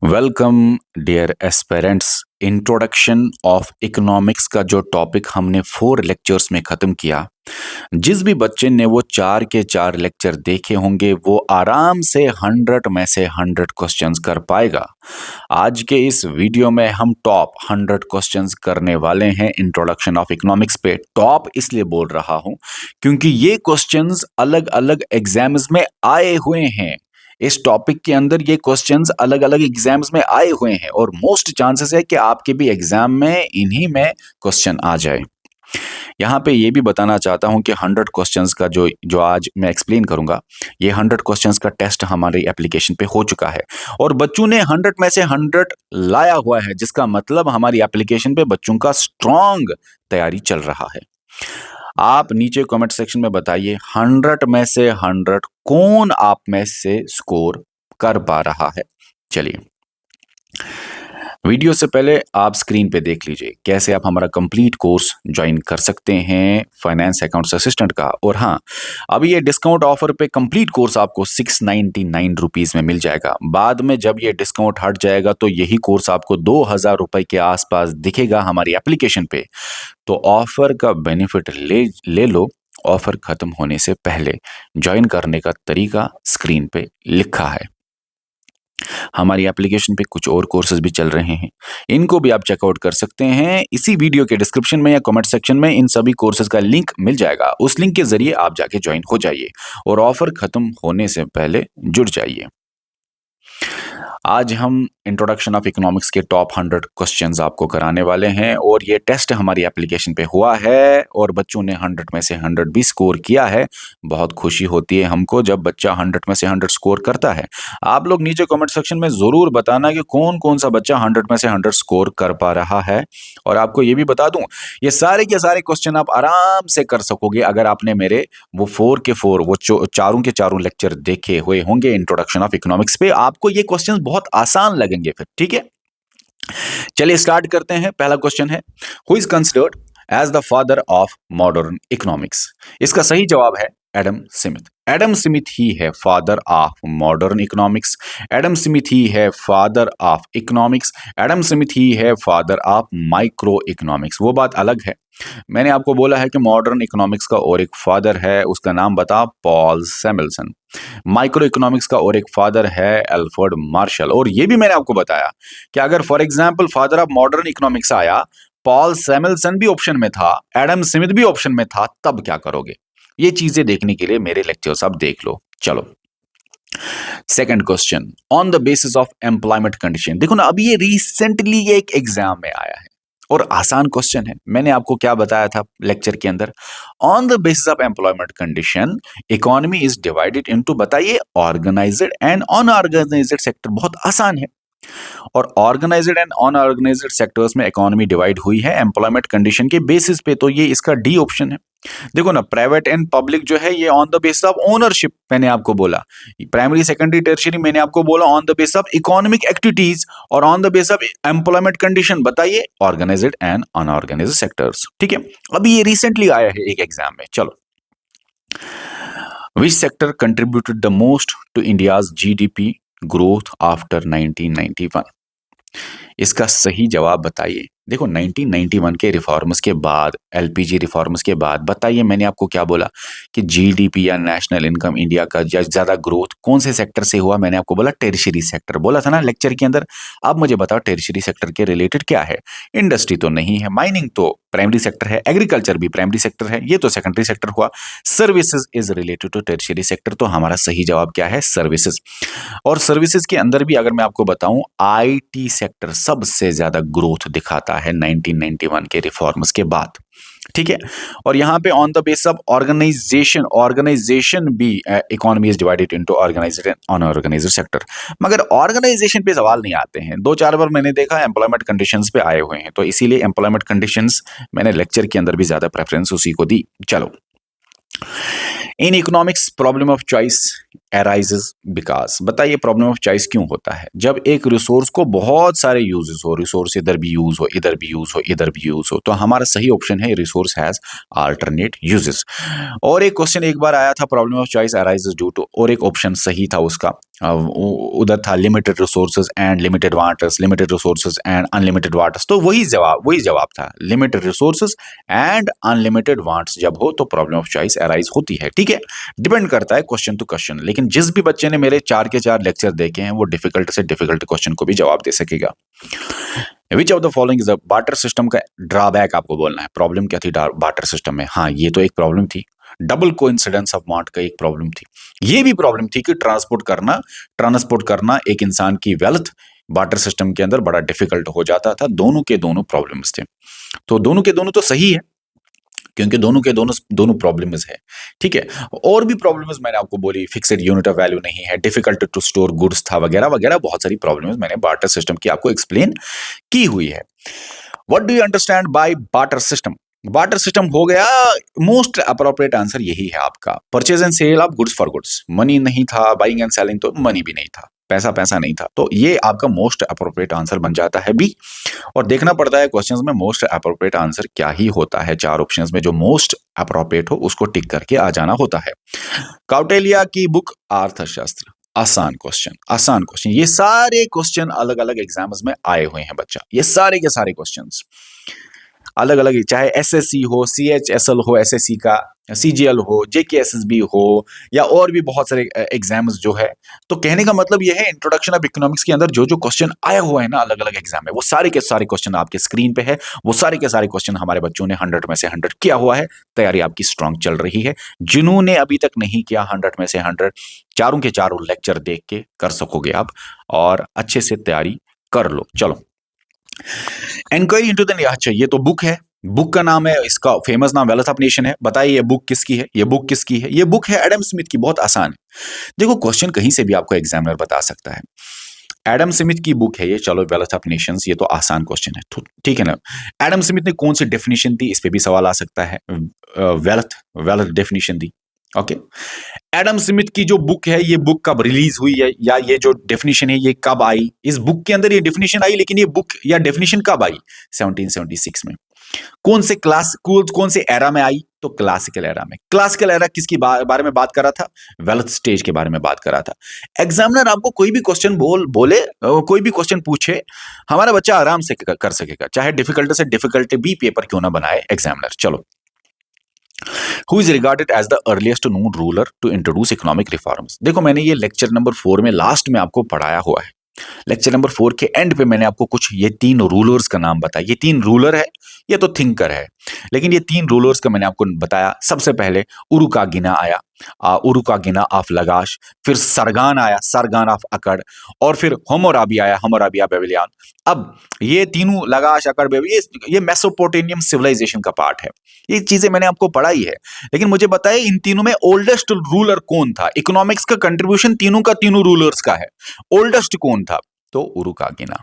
Welcome dear aspirants. Introduction of economics का जो topic हमने 4 लेक्चर्स में ख़त्म किया, जिस भी बच्चे ने वो 4 के 4 लेक्चर देखे होंगे वो आराम से 100 में से 100 क्वेश्चंस कर पाएगा। आज के इस वीडियो में हम टॉप 100 क्वेश्चंस करने वाले हैं इंट्रोडक्शन ऑफ इकोनॉमिक्स पे। टॉप इसलिए बोल रहा हूं क्योंकि ये क्वेश्चंस अलग अलग एग्जाम्स में आए हुए हैं। इस टॉपिक के अंदर ये क्वेश्चंस अलग अलग एग्जाम्स में आए हुए हैं और मोस्ट चांसेस है कि आपके भी एग्जाम में इन्हीं में क्वेश्चन आ जाए। यहाँ पे ये भी बताना चाहता हूँ कि 100 क्वेश्चंस का जो जो आज मैं एक्सप्लेन करूंगा, ये 100 क्वेश्चंस का टेस्ट हमारी एप्लीकेशन पे हो चुका है और बच्चों ने 100 में से 100 लाया हुआ है, जिसका मतलब हमारी एप्लीकेशन पे बच्चों का स्ट्रॉन्ग तैयारी चल रहा है। आप नीचे कमेंट सेक्शन में बताइए 100 में से 100 कौन आप में से स्कोर कर पा रहा है। चलिए, वीडियो से पहले आप स्क्रीन पे देख लीजिए कैसे आप हमारा कंप्लीट कोर्स ज्वाइन कर सकते हैं फाइनेंस अकाउंट्स असिस्टेंट का। और हाँ, अभी ये डिस्काउंट ऑफर पे कंप्लीट कोर्स आपको 699 रुपीज़ में मिल जाएगा। बाद में जब ये डिस्काउंट हट जाएगा तो यही कोर्स आपको 2000 रुपये के आसपास दिखेगा हमारी एप्लीकेशन पे। तो ऑफर का बेनिफिट ले लो ऑफर खत्म होने से पहले। ज्वाइन करने का तरीका स्क्रीन पे लिखा है। हमारी एप्लीकेशन पे कुछ और कोर्सेज भी चल रहे हैं, इनको भी आप चेकआउट कर सकते हैं। इसी वीडियो के डिस्क्रिप्शन में या कमेंट सेक्शन में इन सभी कोर्सेज का लिंक मिल जाएगा। उस लिंक के जरिए आप जाके ज्वाइन हो जाइए और ऑफर खत्म होने से पहले जुड़ जाइए। आज हम इंट्रोडक्शन ऑफ इकोनॉमिक्स के टॉप 100 क्वेश्चंस आपको कराने वाले हैं और ये टेस्ट हमारी एप्लीकेशन पे हुआ है और बच्चों ने 100 में से 100 भी स्कोर किया है। बहुत खुशी होती है हमको जब बच्चा 100 में से 100 स्कोर करता है। आप लोग नीचे कमेंट सेक्शन में ज़रूर बताना कि कौन कौन सा बच्चा 100 में से 100 स्कोर कर पा रहा है। और आपको ये भी बता दूं, ये सारे के सारे क्वेश्चन आप आराम से कर सकोगे अगर आपने मेरे वो 4 के 4 वो चारों के चारों लेक्चर देखे हुए होंगे इंट्रोडक्शन ऑफ इकोनॉमिक्स पे। आपको ये क्वेश्चन बहुत आसान लगेंगे फिर। ठीक है, चलिए स्टार्ट करते हैं। पहला क्वेश्चन है, who is considered as the father of modern economics. इसका सही जवाब है एडम स्मिथ। एडम स्मिथ ही है father of modern economics. Adam Smith ही है father of economics. Adam Smith ही है फादर ऑफ माइक्रो इकोनॉमिक्स। वो बात अलग है, मैंने आपको बोला है कि मॉडर्न इकोनॉमिक्स का और एक फादर है, उसका नाम बता, पॉल सैमुएल्सन। माइक्रो इकोनॉमिक्स का और एक फादर है एल्फ्रेड मार्शल। और ये भी मैंने आपको बताया कि अगर for example father of modern economics आया, पॉल सैमुएल्सन भी ऑप्शन में था, एडम स्मिथ भी ऑप्शन में था, तब क्या करोगे। ये चीजें देखने के लिए मेरे लेक्चर्स आप देख लो। चलो, second question, on the basis of employment condition. देखो ना, अभी ये रिसेंटली ये एक एग्जाम में आया है और आसान क्वेश्चन है। मैंने आपको क्या बताया था लेक्चर के अंदर, on the basis of employment condition economy is divided into, बताइए, ऑर्गेनाइज्ड एंड अनऑर्गेनाइज्ड सेक्टर। बहुत आसान है। और ऑर्गेनाइज्ड एंड अनऑर्गेनाइज्ड सेक्टर्स में इकोनॉमी डिवाइड हुई है एम्प्लॉयमेंट कंडीशन के बेसिस पे, तो ये इसका डी ऑप्शन है। देखो ना, प्राइवेट एंड पब्लिक जो है ये on the basis of ownership, मैंने आपको बोला। प्राइमरी सेकेंडरी टर्शियरी मैंने आपको बोला on the basis of economic activities, और on the basis of employment condition बताइए ऑर्गेनाइज्ड एंड अनऑर्गेनाइज्ड सेक्टर्स। ठीक है, अभी ये रिसेंटली आया है एक एग्जाम में। चलो, which sector contributed the most to India's GDP growth after 1991। इसका सही जवाब बताइए। देखो, 1991 के रिफॉर्म्स के बाद, एलपीजी रिफॉर्म्स के बाद, बताइए मैंने आपको क्या बोला कि जीडीपी या नेशनल इनकम इंडिया का ज्यादा ग्रोथ कौन से सेक्टर से हुआ। मैंने आपको बोला टेरिशरी सेक्टर, बोला था ना लेक्चर के अंदर। अब मुझे बताओ टेरिशरी सेक्टर के रिलेटेड क्या है। इंडस्ट्री तो नहीं है, माइनिंग तो प्राइमरी सेक्टर है, एग्रीकल्चर भी प्राइमरी सेक्टर है, ये तो सेकेंडरी सेक्टर हुआ। Services is related to tertiary sector, तो हमारा सही जवाब क्या है, सर्विसेज। और सर्विसेज के अंदर भी अगर मैं आपको बताऊं, आईटी सेक्टर सबसे ज्यादा ग्रोथ दिखाता है 1991 के रिफॉर्म्स के बाद। ठीक है, और यहां पे on the base of organisation भी economy is divided into organised and unorganised sector. मगर ऑर्गेनाइजेशन पे सवाल नहीं आते हैं, 2-4 बार मैंने देखा एम्प्लॉयमेंट कंडीशंस पे आए हुए हैं, तो इसीलिए एम्प्लॉयमेंट कंडीशंस मैंने लेक्चर के अंदर भी ज्यादा प्रेफरेंस उसी को दी। चलो, in economics problem of choice arises because, बताइए प्रॉब्लम ऑफ चॉइस क्यों होता है? जब एक रिसोर्स को बहुत सारे यूजेस हो, रिसोर्स इधर भी यूज हो, इधर भी यूज हो, इधर भी यूज हो, तो हमारा सही ऑप्शन है रिसोर्स हैज अल्टरनेट यूजेस। और एक क्वेश्चन एक बार आया था, problem of choice arises due to, और एक ऑप्शन सही था उसका, उधर था limited resources and limited waters, limited resources and unlimited waters. तो वही जवाब था, limited resources and unlimited wants जब हो तो प्रॉब्लम ऑफ चॉइस अराइज होती है। ठीक है, डिपेंड करता है क्वेश्चन टू क्वेश्चन, लेकिन जिस भी बच्चे ने मेरे 4 के 4 लेक्चर देखे हैं वो डिफिकल्ट से डिफिकल्ट क्वेश्चन को भी जवाब दे सकेगा। विच of the following is the barter system का ड्रॉबैक आपको बोलना है। प्रॉब्लम क्या थी बार्टर सिस्टम में? हाँ, ये तो एक प्रॉब्लम थी, डबल कोइंसिडेंस ऑफ वांट का एक प्रॉब्लम थी। ये भी प्रॉब्लम थी कि ट्रांसपोर्ट करना एक इंसान की वेल्थ बार्टर सिस्टम के अंदर बड़ा डिफिकल्ट हो जाता था। दोनों के दोनों प्रॉब्लम्स थे, तो दोनों के दोनों तो सही है क्योंकि दोनों के दोनों प्रॉब्लम्स है। ठीक है, और भी प्रॉब्लम्स मैंने आपको बोली, फिक्स्ड यूनिट ऑफ वैल्यू नहीं है, डिफिकल्ट टू स्टोर गुड्स था, वगैरह वगैरह बहुत सारी प्रॉब्लम्स मैंने बार्टर सिस्टम की आपको एक्सप्लेन की हुई है। What do you understand by barter system? Barter system हो गया, मोस्ट अप्रोप्रिएट आंसर यही है आपका, purchase and sale of goods for goods. Money नहीं था, बाइंग एंड सेलिंग तो मनी भी नहीं था, पैसा नहीं था, तो ये आपका मोस्ट अप्रोप्रिएट आंसर बन जाता है बी। और देखना पड़ता है क्वेश्चंस में मोस्ट अप्रोप्रिएट आंसर क्या ही होता है, 4 ऑप्शंस में जो मोस्ट अप्रोप्रिएट हो उसको टिक करके आ जाना होता है। कौटिल्य की बुक अर्थशास्त्र, आसान क्वेश्चन, ये सारे क्वेश्चन अलग अलग एग्जाम्स में आए हुए हैं बच्चा, ये सारे के सारे क्वेश्चंस अलग अलग, चाहे एसएससी हो, सीएचएसएल हो, एसएससी का, सीजीएल हो, जेकेएसएसबी हो, या और भी बहुत सारे एग्जाम्स जो है। तो कहने का मतलब यह है इंट्रोडक्शन ऑफ इकोनॉमिक्स के अंदर जो जो क्वेश्चन आया हुआ है ना अलग अलग एग्जाम में, वो सारे के सारे क्वेश्चन आपके स्क्रीन पे है, वो सारे के सारे क्वेश्चन हमारे बच्चों ने 100 में से 100 किया हुआ है। तैयारी आपकी स्ट्रांग चल रही है। जिन्होंने अभी तक नहीं किया 100 में से 100, चारों के चारों लेक्चर देख के कर सकोगे आप, और अच्छे से तैयारी कर लो। चलो, इंक्वायरी इनटू द, अच्छा ये तो बुक है, बुक का नाम है, इसका फेमस नाम वेल्थ ऑफ नेशन है। बताइए ये बुक किसकी है? ये बुक किसकी है? ये बुक है एडम स्मिथ की। बहुत आसान है, देखो क्वेश्चन कहीं से भी आपको एग्जामिनर बता सकता है। एडम स्मिथ की बुक है ये, चलो वेल्थ ऑफ नेशंस, ये तो आसान क्वेश्चन है, ठीक है ना। एडम स्मिथ ने कौन सी डेफिनेशन दी, इस पे भी सवाल आ सकता है। वेल्थ डेफिनेशन दी, ओके। एडम स्मिथ की जो बुक है ये बुक कब रिलीज हुई है, या ये जो डेफिनेशन है ये कब आई? इस बुक के अंदर ये डेफिनेशन आई, लेकिन ये बुक या डेफिनेशन कब आई? 1776 में। कौन से एरा में आई? तो क्लासिकल एरा में। क्लासिकल एरा किसकी बारे में बात कर रहा था? वेल्थ स्टेज के बारे में बात कर रहा था। एग्जामिनर आपको कोई भी क्वेश्चन बोले, कोई भी क्वेश्चन पूछे, हमारा बच्चा आराम से कर सकेगा, चाहे डिफिकल्ट से डिफिकल्ट भी पेपर क्यों ना बनाए एग्जामिनर। चलो, Who is regarded as the earliest known ruler to introduce economic reforms? देखो मैंने ये लेक्चर नंबर 4 में लास्ट में आपको पढ़ाया हुआ है। लेक्चर नंबर 4 के एंड पे मैंने आपको कुछ ये 3 रूलर्स का नाम बताया। ये 3 रूलर है, ये तो थिंकर है, लेकिन ये 3 रूलर्स का मैंने आपको बताया। सबसे पहले उरुकागिना आया, उरुकागिना ऑफ लगाश, फिर सरगान आया, सरगान ऑफ अकड़, और फिर होमोराबी आया, होमोराबी ऑफ बेबीलोन। अब ये तीनों लगाश, अकड़, ये मेसोपोटामियन सिविलाइजेशन का पार्ट है। ये चीजें मैंने आपको पढ़ाई है, लेकिन मुझे बताइए इन तीनों में ओल्डेस्ट रूलर कौन था? इकोनॉमिक्स का कंट्रीब्यूशन तीनों का तीनों रूलर्स का है, ओल्डेस्ट कौन था? तो उरुकागिना।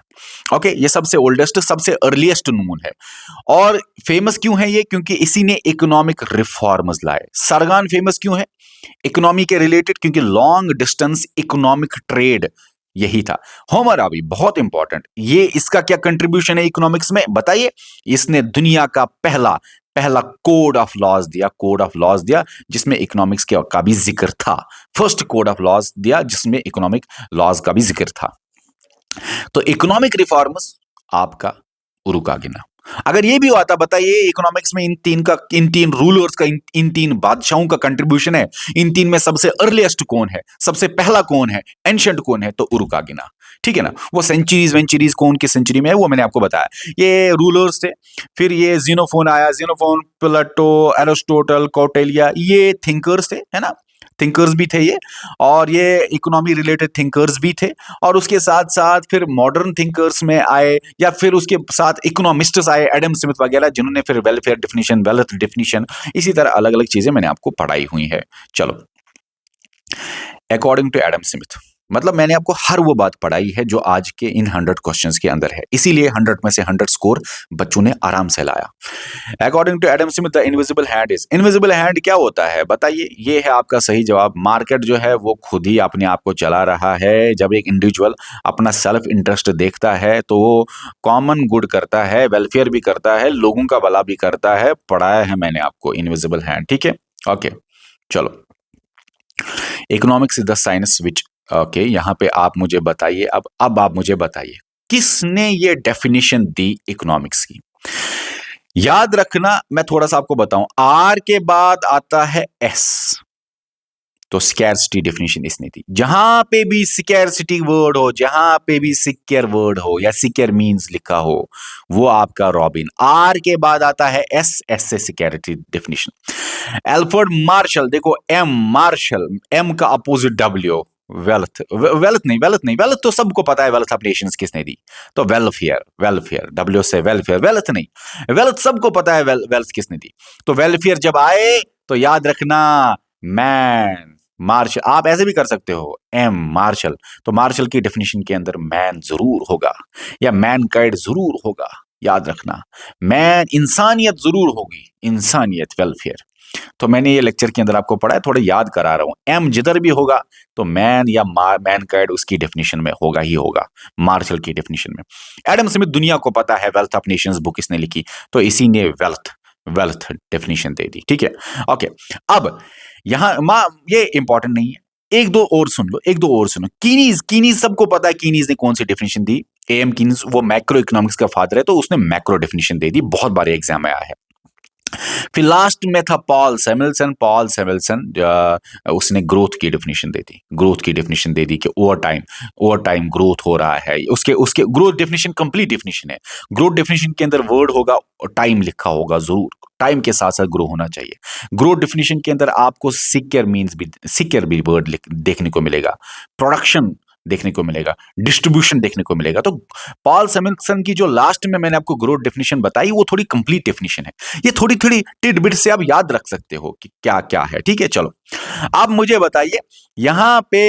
ओके, ये सबसे ओल्डेस्ट, सबसे अर्लीस्ट नून है। और फेमस क्यों है ये? क्योंकि इसी ने इकोनॉमिक रिफॉर्म्स लाए। सरगान फेमस क्यों है? इकोनॉमी के रिलेटेड, क्योंकि लॉन्ग डिस्टेंस इकोनॉमिक ट्रेड यही था। होमोराबी बहुत इंपॉर्टेंट, ये इसका क्या कंट्रीब्यूशन है इकोनॉमिक्स में? बताइए। इसने दुनिया का पहला कोड ऑफ लॉज दिया जिसमें इकोनॉमिक्स का भी जिक्र था। फर्स्ट कोड ऑफ लॉज दिया जिसमें इकोनॉमिक लॉज का भी जिक्र था। तो इकोनॉमिक रिफॉर्म्स आपका उरुकागिना। अगर ये भी आता, बताइए इकोनॉमिक्स में इन तीन रूलर्स का, इन 3 बादशाहों का कंट्रीब्यूशन है, इन 3 में सबसे अर्लीस्ट कौन है, सबसे पहला कौन है, एंशिएंट कौन है? तो उरुकागिना। ठीक है ना। वो सेंचुरीज कौन की सेंचुरी में है वो मैंने आपको बताया। ये रूलर्स थे। फिर ये जीनोफोन आया, प्लेटो, एरिस्टोटल, कौटिल्य, ये थिंकर्स थे, है ना, थिंकर्स भी थे ये, और ये इकोनॉमी रिलेटेड थिंकर्स भी थे। और उसके साथ साथ फिर मॉडर्न थिंकर्स में आए, या फिर उसके साथ इकोनॉमिस्ट्स आए, एडम स्मिथ वगैरह, जिन्होंने फिर वेलफेयर डेफिनेशन, वेल्थ डेफिनेशन, इसी तरह अलग अलग चीजें मैंने आपको पढ़ाई हुई है। चलो, अकॉर्डिंग टू एडम स्मिथ, मतलब मैंने आपको हर वो बात पढ़ाई है जो आज के इन 100 क्वेश्चंस के अंदर है, इसीलिए 100 में से 100 स्कोर बच्चों ने आराम से लाया। According to Adam Smith the invisible hand is, invisible hand क्या होता है बताइए? ये है आपका सही जवाब। मार्केट जो है वो खुद ही अपने आप को चला रहा है। जब एक इंडिविजुअल अपना सेल्फ इंटरेस्ट देखता है तो वो कॉमन गुड करता है, वेलफेयर भी करता है, लोगों का भला भी करता है। पढ़ाया है मैंने आपको इनविजिबल हैंड, ठीक है। ओके चलो, economics is the science which, okay यहाँ पे आप मुझे बताइए, अब आप मुझे बताइए किसने ये डेफिनेशन दी इकोनॉमिक्स की? याद रखना, मैं थोड़ा सा आपको बताऊं, आर के बाद आता है एस, तो स्कैरसिटी डेफिनेशन इसने दी। जहां पे भी स्कैरसिटी वर्ड हो, जहां पे भी सिक्योर वर्ड हो या सिक्योर मींस लिखा हो, वो आपका रॉबिन। आर के बाद आता है एस, एस से सिक्योरिटी डेफिनेशन। एल्फ्रेड मार्शल, देखो एम मार्शल, एम का अपोजिट डब्ल्यू, वेल्थ, वेल्थ तो सबको पता है। वेल्थ ऑफ नेशंस किसने दी? तो वेलफेयर, वेलफेयर डब्ल्यू से वेलफेयर, वेल्थ नहीं, वेल्थ सबको पता है। वेल्थ किसने दी? तो वेलफेयर जब आए तो याद रखना मैन, मार्शल। आप ऐसे भी कर सकते हो, एम मार्शल, तो मार्शल की डेफिनेशन के अंदर मैन जरूर होगा या मैन काइंड जरूर होगा। याद रखना, मैन इंसानियत जरूर होगी, इंसानियत, वेलफेयर। तो मैंने ये लेक्चर के अंदर आपको पढ़ा है, थोड़ा याद करा रहा हूं। एम जिधर भी होगा तो मैन या मैन काइंड उसकी डेफिनेशन में होगा ही होगा, मार्शल की डेफिनेशन में। एडम स्मिथ, दुनिया को पता है वेल्थ ऑफ नेशंस बुक किसने लिखी, तो इसी ने वेल्थ, वेल्थ डेफिनेशन दे दी, ठीक है। ओके, अब यहां ये इंपॉर्टेंट नहीं है, एक दो और सुन लो, एक दो और सुनो। कीनीज, कीनीज सबको पता है, कीनीज ने कौन सी डेफिनेशन दी? एम कीनीज, वो मैक्रो इकोनॉमिक्स का फादर है, तो उसने मैक्रो डेफिनेशन दे दी, बहुत बार एग्जाम में आया है। फिर लास्ट में था पॉल सैमुएल्सन, पॉल सैमुएल्सन, उसने ग्रोथ की डेफिनेशन दे दी, ग्रोथ की डेफिनेशन दे दी कि ओवर टाइम ग्रोथ हो रहा है। उसके उसके ग्रोथ डेफिनेशन कंप्लीट डेफिनेशन है। ग्रोथ डेफिनेशन के अंदर वर्ड होगा और टाइम लिखा होगा जरूर, टाइम के साथ साथ ग्रो होना चाहिए। ग्रोथ डेफिनेशन के अंदर आपको सिक्योर मींस भी, सिक्योर भी वर्ड देखने को मिलेगा, प्रोडक्शन देखने को मिलेगा, डिस्ट्रीब्यूशन देखने को मिलेगा। तो पॉल सैमुएल्सन की जो लास्ट में मैंने आपको ग्रोथ डेफिनेशन बताई, वो थोड़ी कंप्लीट डेफिनेशन है। ये थोड़ी थोड़ी टिडबिट से आप याद रख सकते हो कि क्या क्या है, ठीक है। चलो, आप मुझे बताइए, यहां पे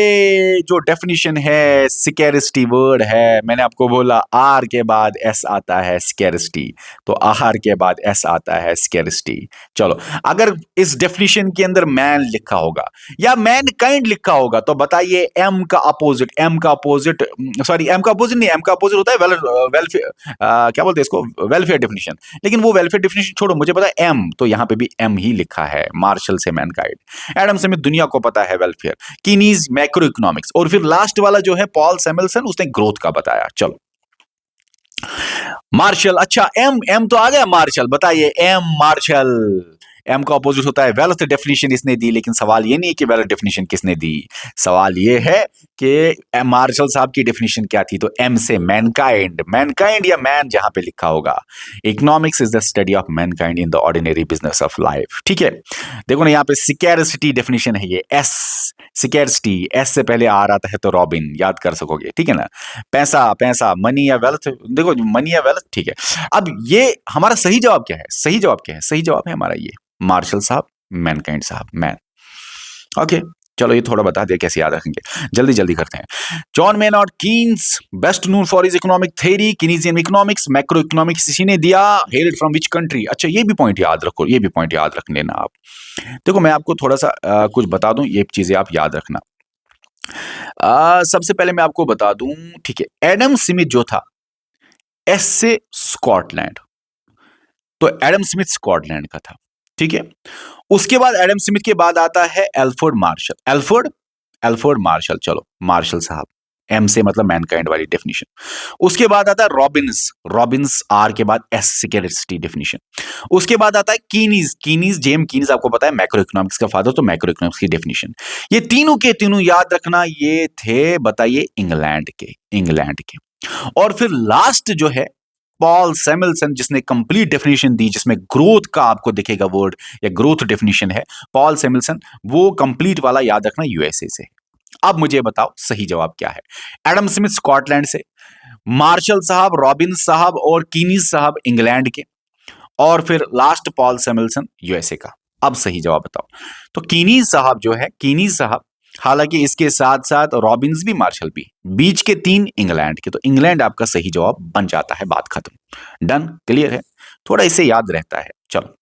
जो डेफिनेशन है, सिक्योरिटी वर्ड है, मैंने आपको बोला आर के बाद एस आता है सिक्योरिटी, तो आर के बाद एस आता है सिक्योरिटी। चलो, अगर इस डेफिनेशन के अंदर मैन लिखा होगा या मैन काइंड लिखा होगा, तो बताइए एम का अपोजिट, एम का अपोजिट, सॉरी एम का अपोजिट नहीं, एम का अपोजिट होता है वेलफेयर, क्या बोलते हैं इसको, वेलफेयर डेफिनेशन। लेकिन वो वेलफेयर डेफिनेशन छोड़ो, मुझे पता है एम, तो यहां पे भी एम ही लिखा है, मार्शल से मैन काइंड, एडम स्मिथ दुनिया को पता है वेलफेयर, कीनीज मैक्रो इकोनॉमिक्स, और फिर लास्ट वाला जो है पॉल सैमुएल्सन, उसने ग्रोथ का बताया। चलो, मार्शल, अच्छा एम, एम तो आ गया, मार्शल बताइए, एम मार्शल, एम का अपोजिट होता है वेल्थ, डेफिनेशन इसने दी। लेकिन सवाल ये नहीं है कि वेल्थ डेफिनेशन किसने दी, सवाल ये है कि मार्शल साहब की डेफिनेशन क्या थी। तो एम से मैनकाइंड, मैनकाइंड या मैन जहां पे लिखा होगा। Economics is the study of Mankind in the ordinary business of life, ठीक है। देखो ना, यहाँ पे सिक्योरिटी डेफिनेशन है, ये एस, सिक्योरिटी एस से पहले आ रहा है, तो रॉबिन याद कर सकोगे, ठीक है ना। पैसा, पैसा, मनी या वेल्थ, देखो मनी या वेल्थ, ठीक है। अब ये हमारा सही जवाब क्या है? सही जवाब क्या है? सही जवाब है हमारा ये मार्शल साहब, मैनकाइंड साहब, मैन। ओके, चलो ये थोड़ा बता दिया, कैसे याद रखेंगे, जल्दी जल्दी करते हैं। John Maynard Keynes, best known for his economic theory, Keynesian economics, macro economics इसी ने दिया। हेल्ड फ्रॉम विच कंट्री, अच्छा ये भी पॉइंट याद रखो, ये भी पॉइंट याद रख लेना आप। देखो मैं आपको थोड़ा सा कुछ बता दूं, ये चीजें आप याद रखना। सबसे पहले मैं आपको बता दूं, ठीक है, एडम स्मिथ जो था, एस से स्कॉटलैंड, तो एडम स्मिथ स्कॉटलैंड का था, ठीक है। उसके बाद एडम स्मिथ के बाद आता है Alfred Marshall, Alfred, Alfred Marshall, चलो मार्शल साहब, एम से मतलब मैनकाइंड वाली डेफिनेशन। उसके बाद आता है रॉबिन्स, रॉबिन्स आर के बाद एस, सिक्योरिटी डेफिनेशन। उसके बाद आता है कीनीज, कीनीज, जेम कीनीज आपको पता है मैक्रो इकोनॉमिक्स का फादर, तो मैक्रो इकोनॉमिक्स की डेफिनेशन। ये तीनों के तीनों याद रखना, ये थे बताइए इंग्लैंड के, इंग्लैंड के। और फिर लास्ट जो है पॉल सैमुएल्सन, जिसने कंप्लीट डेफिनेशन दी, जिसमें ग्रोथ का आपको दिखेगा वर्ड या ग्रोथ डेफिनेशन है, पॉल सैमुएल्सन, वो कंप्लीट वाला याद रखना यूएसए से। अब मुझे बताओ सही जवाब क्या है? एडम स्मिथ स्कॉटलैंड से, मार्शल साहब, रॉबिन साहब और कीनीज साहब इंग्लैंड के, और फिर लास्ट पॉल सैमुएल्सन यूएसए का। अब सही जवाब बताओ। तो कीनीज साहब जो है, कीनीज साहब हालांकि इसके साथ साथ रॉबिन्स भी, मार्शल भी, बीच के 3 इंग्लैंड के, तो इंग्लैंड आपका सही जवाब बन जाता है, बात खत्म, डन, क्लियर है, थोड़ा इससे याद रहता है। चलो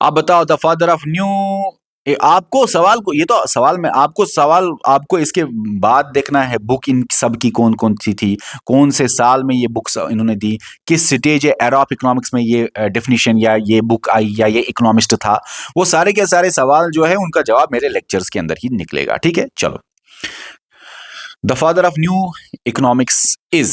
आप बताओ, द फादर ऑफ न्यू, आपको सवाल को, ये तो सवाल में आपको सवाल, आपको इसके बाद देखना है बुक इन सब की कौन कौन सी थी, कौन से साल में ये बुक्स इन्होंने दी, किस स्टेज एरा ऑफ इकोनॉमिक्स में ये डेफिनेशन या ये बुक आई या ये इकोनॉमिस्ट था। वो सारे के सारे सवाल जो है उनका जवाब मेरे लेक्चर्स के अंदर ही निकलेगा, ठीक है। चलो, the father of new economics is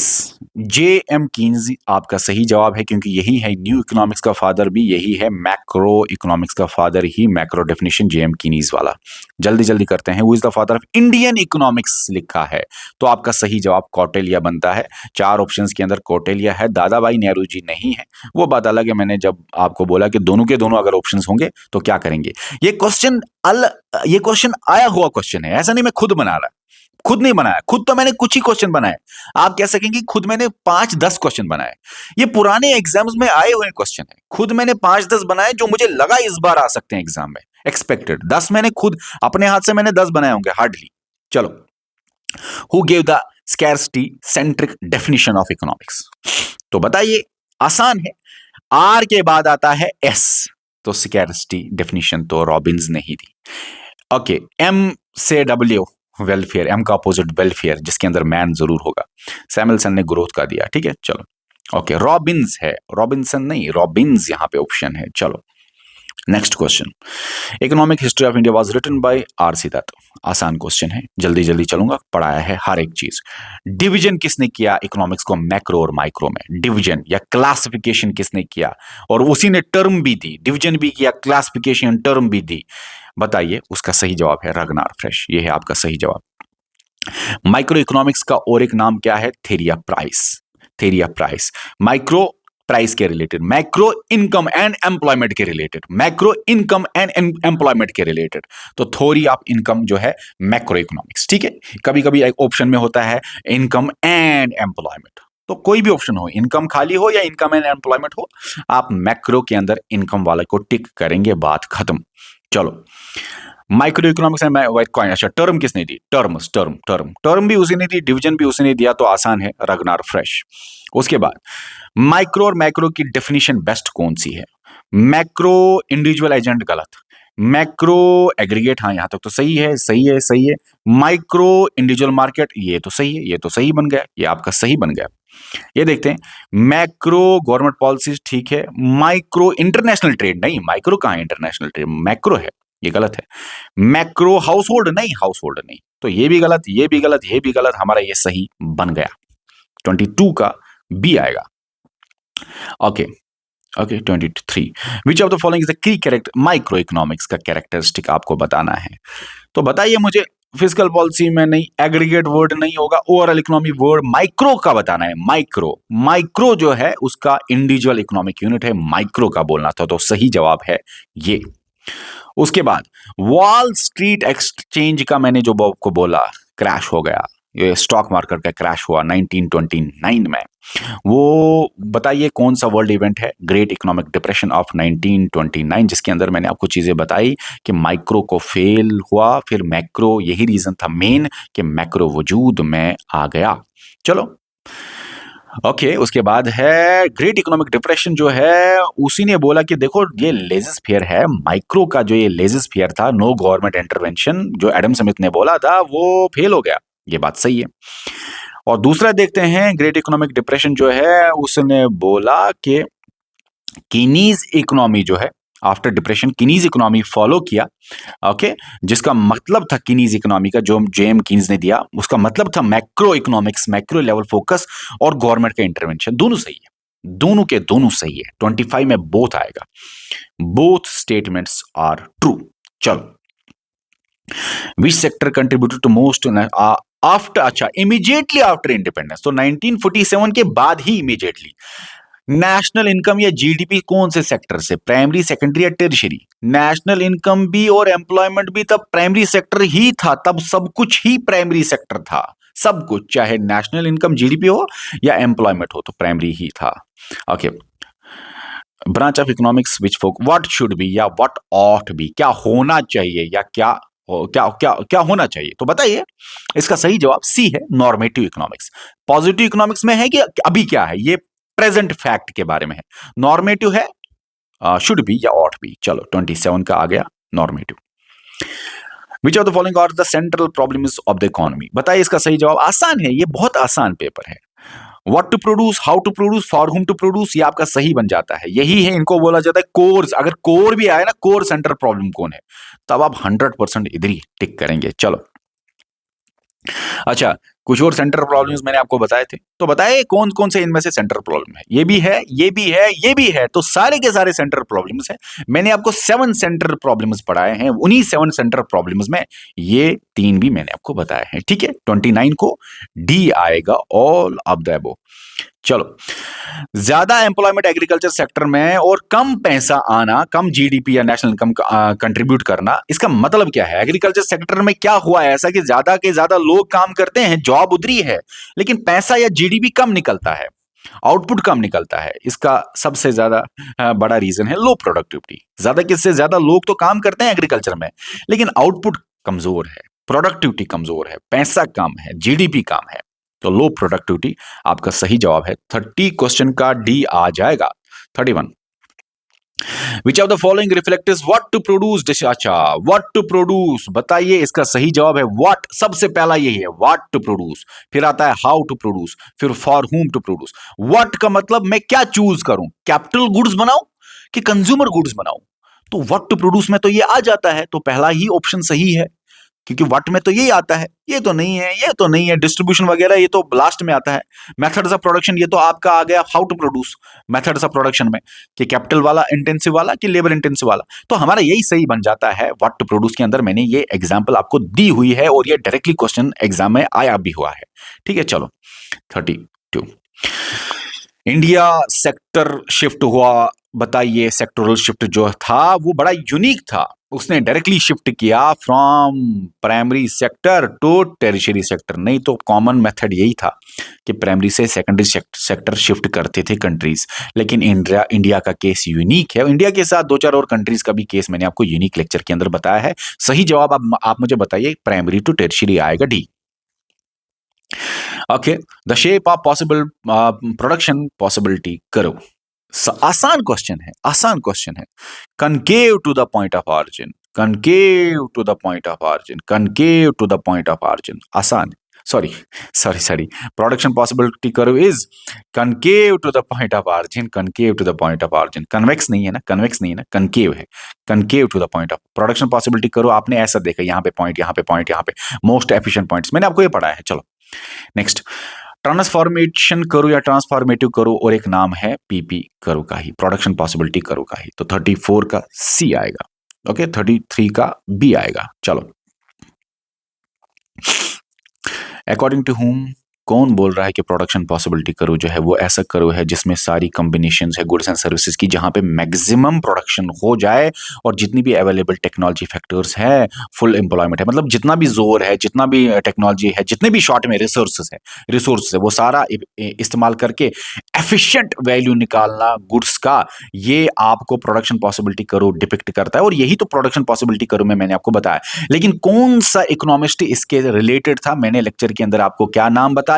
J M Keynes, आपका सही जवाब है, क्योंकि यही है न्यू इकोनॉमिक्स का फादर भी, यही है मैक्रो इकोनॉमिक्स का फादर ही, मैक्रो डेफिनेशन जे एम कीनीज वाला। जल्दी जल्दी करते हैं, who is the father of Indian economics लिखा है, तो आपका सही जवाब कौटिल्य बनता है। 4 ऑप्शंस के अंदर कौटिल्य है, दादा भाई नेहरू जी नहीं है, वो बात अलग है। मैंने जब आपको बोला कि दोनों के दोनों अगर ऑप्शंस होंगे तो क्या करेंगे, ये क्वेश्चन आया हुआ क्वेश्चन है, ऐसा नहीं मैं खुद बना रहा, खुद नहीं बनाया, खुद तो मैंने कुछ ही क्वेश्चन बनाए, आप कह सकेंगे खुद मैंने 5-10 क्वेश्चन बनाए, ये पुराने एग्जाम्स में आए हुए क्वेश्चन है, खुद मैंने 5-10 बनाए जो मुझे लगा इस बार आ सकते हैं एग्जाम में, एक्सपेक्टेड 10 मैंने खुद अपने हाथ से मैंने 10 बनाए होंगे हार्डली। चलो, who gave the scarcity centric definition of economics, तो बताइए, आसान है, आर के बाद आता है एस, तो स्कैर्सिटी डेफिनेशन तो रॉबिन्स ने ही दी। ओके, एम से डब्ल्यू, वेलफेयर, एम का अपोजिट वेलफेयर, जिसके अंदर मैन जरूर होगा, सैमुअलसन ने ग्रोथ का दिया, ठीक है। चलो, ओके, रॉबिन्स है, रॉबिन्सन नहीं, रॉबिन्स यहां पे ऑप्शन है। चलो next question, economic history of India was written by R C Dutt, आसान क्वेश्चन है, जल्दी जल्दी चलूंगा, पढ़ाया है हर एक चीज। डिवीजन किसने किया इकोनॉमिक्स को मैक्रो और माइक्रो में, डिवीजन या क्लासिफिकेशन किसने किया, और उसी ने टर्म भी दी, डिवीजन भी किया, क्लासिफिकेशन टर्म भी दी, बताइए, उसका सही जवाब है रगनार फ्रेश, ये है आपका सही जवाब। माइक्रो इकोनॉमिक्स का और एक नाम क्या है, theory of price, theory of price, micro price के related, macro income and employment के related, macro income and employment के रिलेटेड, तो थ्योरी ऑफ इनकम जो है मैक्रो इकोनॉमिक्स, ठीक है। कभी कभी एक ऑप्शन में होता है इनकम एंड एम्प्लॉयमेंट, तो कोई भी ऑप्शन हो, इनकम खाली हो या इनकम एंड एम्प्लॉयमेंट हो, आप मैक्रो के अंदर इनकम वाले को टिक करेंगे, बात खत्म। चलो, माइक्रो इकोनॉमिक्स में अच्छा, टर्म किसने दी, टर्म भी उसी ने दी, डिवीजन भी उसी ने दिया, तो आसान है, रगनार फ्रेश। उसके बाद माइक्रो और मैक्रो की डेफिनेशन बेस्ट कौन सी है, मैक्रो इंडिविजुअल एजेंट गलत, मैक्रो एग्रीगेट, हाँ यहां तक तो सही है, सही है, सही है, माइक्रो इंडिविजुअल मार्केट, ये तो सही है, ये तो सही बन गया, ये आपका सही बन गया। ये देखते हैं, मैक्रो गवर्नमेंट पॉलिसीज, ठीक है, माइक्रो इंटरनेशनल ट्रेड, नहीं माइक्रो कहां है, इंटरनेशनल ट्रेड मैक्रो है, ये गलत है, मैक्रो हाउस होल्ड नहीं, हाउस होल्ड नहीं, तो ये भी गलत, ये भी गलत, ये भी गलत, हमारा ये सही बन गया, 22 का बी आएगा। Okay, okay, 23, which of the following is the key character, micro economics का कैरेक्टरिस्टिक आपको बताना है, तो बताइए मुझे, फिजिकल पॉलिसी में नहीं, एग्रीगेट वर्ड नहीं होगा, ओवरऑल इकोनॉमी वर्ड माइक्रो का बताना है, माइक्रो, माइक्रो जो है उसका इंडिविजुअल इकोनॉमिक यूनिट है, माइक्रो का बोलना था, तो सही जवाब है ये। उसके बाद वॉल स्ट्रीट एक्सचेंज का मैंने जो आपको बोला क्रैश हो गया, ये स्टॉक मार्केट का क्रैश हुआ 1929 में, वो बताइए कौन सा वर्ल्ड इवेंट है, ग्रेट इकोनॉमिक डिप्रेशन ऑफ 1929, जिसके अंदर मैंने आपको चीजें बताई कि माइक्रो को फेल हुआ, फिर मैक्रो, यही रीजन था मेन कि मैक्रो वजूद में आ गया। चलो ओके, उसके बाद है ग्रेट इकोनॉमिक डिप्रेशन जो है, उसी ने बोला कि देखो ये लेजिस्फेयर है, माइक्रो का जो ये लेजिस्फेयर था, नो गवर्नमेंट इंटरवेंशन, जो एडम स्मिथ ने बोला था वो फेल हो गया, ये बात सही है। और दूसरा देखते हैं, ग्रेट इकोनॉमिक डिप्रेशन जो है उसने बोला कि कीनीज इकोनॉमी जो है, आफ्टर डिप्रेशन कीनीज इकोनॉमी फॉलो किया, ओके, जिसका मतलब था कीनीज इकोनॉमी का जो जेम कीन्स ने दिया, उसका मतलब था macro economics, macro level focus और गवर्नमेंट का इंटरवेंशन, दोनों सही है, दोनों के दोनों सही है, 25 में बोथ आएगा, बोथ स्टेटमेंट्स आर ट्रू। चलो, which sector contributed to most after, अच्छा इमीडिएटली आफ्टर इंडिपेंडेंस, तो 1947 के बाद ही इमीडिएटली नेशनल इनकम या जीडीपी कौन से सेक्टर से, प्राइमरी, सेकेंडरी या टेरिशरी, नेशनल इनकम भी और एम्प्लॉयमेंट भी तब प्राइमरी सेक्टर ही था, तब सब कुछ ही प्राइमरी सेक्टर था, सब कुछ, चाहे नेशनल इनकम जीडीपी हो या एम्प्लॉयमेंट हो, तो प्राइमरी ही था। Okay, branch of economics which folk what should be या व्हाट ऑट बी, क्या होना चाहिए या क्या क्या क्या क्या होना चाहिए? तो बताइए। इसका सही जवाब सी है, नॉर्मेटिव इकोनॉमिक्स। पॉजिटिव इकोनॉमिक्स में है कि अभी क्या है, ये प्रेजेंट फैक्ट के बारे में है। नॉर्मेटिव है शुड बी या ऑट बी। चलो 27 का आ गया normative. Which of the following are the central problems of the economy? बताइए इसका सही जवाब। आसान है, ये बहुत आसान पेपर है। What to produce, how to produce, for whom to produce, ये आपका सही बन जाता है। यही है, इनको बोला जाता है कोर्स। अगर कोर भी आए ना, कोर सेंट्रल प्रॉब्लम कौन है, तब आप 100% इधर ही टिक करेंगे। चलो अच्छा, कुछ और सेंट्रल प्रॉब्लम्स मैंने आपको बताए थे, तो बताइए कौन कौन से इनमें से सेंट्रल प्रॉब्लम है। ये भी है, ये भी है, ये भी है, तो सारे के सारे सेंट्रल प्रॉब्लम्स है। मैंने आपको 7 सेंट्रल प्रॉब्लम्स पढ़ाए हैं। उन्हीं 7 सेंट्रल प्रॉब्लम्स में ये 3 भी मैंने आपको बताए हैं। ठीक है, 29 को डी आएगा, ऑल ऑफ द अबव। चलो, ज्यादा एम्प्लॉयमेंट एग्रीकल्चर सेक्टर में और कम पैसा आना, कम जीडीपी या नेशनल इनकम कंट्रीब्यूट करना, इसका मतलब क्या है? एग्रीकल्चर सेक्टर में क्या हुआ है ऐसा कि ज्यादा के ज्यादा लोग काम करते हैं, जॉब उधरी है, लेकिन पैसा या जीडीपी कम निकलता है, आउटपुट कम निकलता है। इसका सबसे ज्यादा बड़ा रीजन है लो प्रोडक्टिविटी। ज्यादा किससे ज्यादा लोग तो काम करते हैं एग्रीकल्चर में, लेकिन आउटपुट कमजोर है, प्रोडक्टिविटी कमजोर है, पैसा कम है, जीडीपी कम है, तो लो प्रोडक्टिविटी आपका सही जवाब है। 30 क्वेश्चन का डी आ जाएगा। 31, which of the following reflects what to produce? अच्छा, व्हाट टू प्रोड्यूस, बताइए इसका सही जवाब है व्हाट। सबसे पहला यही है, व्हाट टू प्रोड्यूस। फिर आता है हाउ टू प्रोड्यूस, फिर for whom to produce. What का मतलब मैं क्या चूज करूं, कैपिटल गुड्स बनाऊं कि कंज्यूमर गुड्स बनाऊं? तो व्हाट टू प्रोड्यूस में तो ये आ जाता है, तो पहला ही ऑप्शन सही है, क्योंकि व्हाट में तो यही आता है। ये तो नहीं है, ये तो नहीं है, डिस्ट्रीब्यूशन वगैरह ये तो लास्ट में आता है। मेथड्स ऑफ प्रोडक्शन ये तो आपका आ गया how to produce. Methods of production में कि कैपिटल वाला, इंटेंसिव वाला कि लेबर इंटेंसिव वाला, तो हमारा यही सही बन जाता है। व्हाट टू प्रोड्यूस के अंदर मैंने ये एग्जांपल आपको दी हुई है और ये डायरेक्टली क्वेश्चन एग्जाम में आया भी हुआ है। ठीक है, चलो 32, इंडिया सेक्टर शिफ्ट हुआ। बताइए, सेक्टोरल शिफ्ट जो था वो बड़ा यूनिक था। उसने डायरेक्टली शिफ्ट किया from primary sector to tertiary sector. नहीं तो कॉमन मेथड यही था कि प्राइमरी से सेकेंडरी सेक्टर शिफ्ट करते थे कंट्रीज, लेकिन इंडिया का केस यूनिक है। इंडिया के साथ 2-4 और कंट्रीज का भी केस मैंने आपको यूनिक लेक्चर के अंदर बताया है। सही जवाब आप मुझे बताइए, प्राइमरी टू टेरिशरी आएगा, D. Okay, the shape of possible production possibility curve. आसान क्वेश्चन है, आसान क्वेश्चन है। Concave to the point of origin, concave to the point of origin, concave to the point of origin. आसान है। Sorry, production possibility curve is concave to the point of origin, concave to the point of origin. Convex नहीं है ना, convex नहीं है ना, concave है। Concave to the point of production possibility curve, आपने ऐसा देखा, यहाँ पे पॉइंट, यहाँ पे पॉइंट, यहाँ पे मोस्ट एफिशिएंट पॉइंट्स, मैंने आपको ये पढ़ाया है। चलो नेक्स्ट, ट्रांसफॉर्मेशन करो या ट्रांसफॉर्मेटिव करो और एक नाम है पीपी करो का ही, प्रोडक्शन पॉसिबिलिटी करो का ही। तो 34 का सी आएगा। ओके, 33 का बी आएगा। चलो, अकॉर्डिंग टू हुम, कौन बोल रहा है कि प्रोडक्शन पॉसिबिलिटी करो जो है वो ऐसा करो है जिसमें सारी कॉम्बिनेशन है गुड्स एंड सर्विसेज की, जहां पे मैक्सिमम प्रोडक्शन हो जाए और जितनी भी अवेलेबल टेक्नोलॉजी फैक्टर्स है, फुल एम्प्लॉयमेंट है, मतलब जितना भी जोर है, जितना भी टेक्नोलॉजी है, जितने भी शॉर्ट में रिसोर्सेज है वो सारा इस्तेमाल करके एफिशिएंट वैल्यू निकालना गुड्स का, ये आपको प्रोडक्शन पॉसिबिलिटी करो डिपिक्ट करता है। और यही तो प्रोडक्शन पॉसिबिलिटी करो में मैंने आपको बताया। लेकिन कौन सा इकोनॉमिस्ट इसके रिलेटेड था, मैंने लेक्चर के अंदर आपको क्या नाम बताया,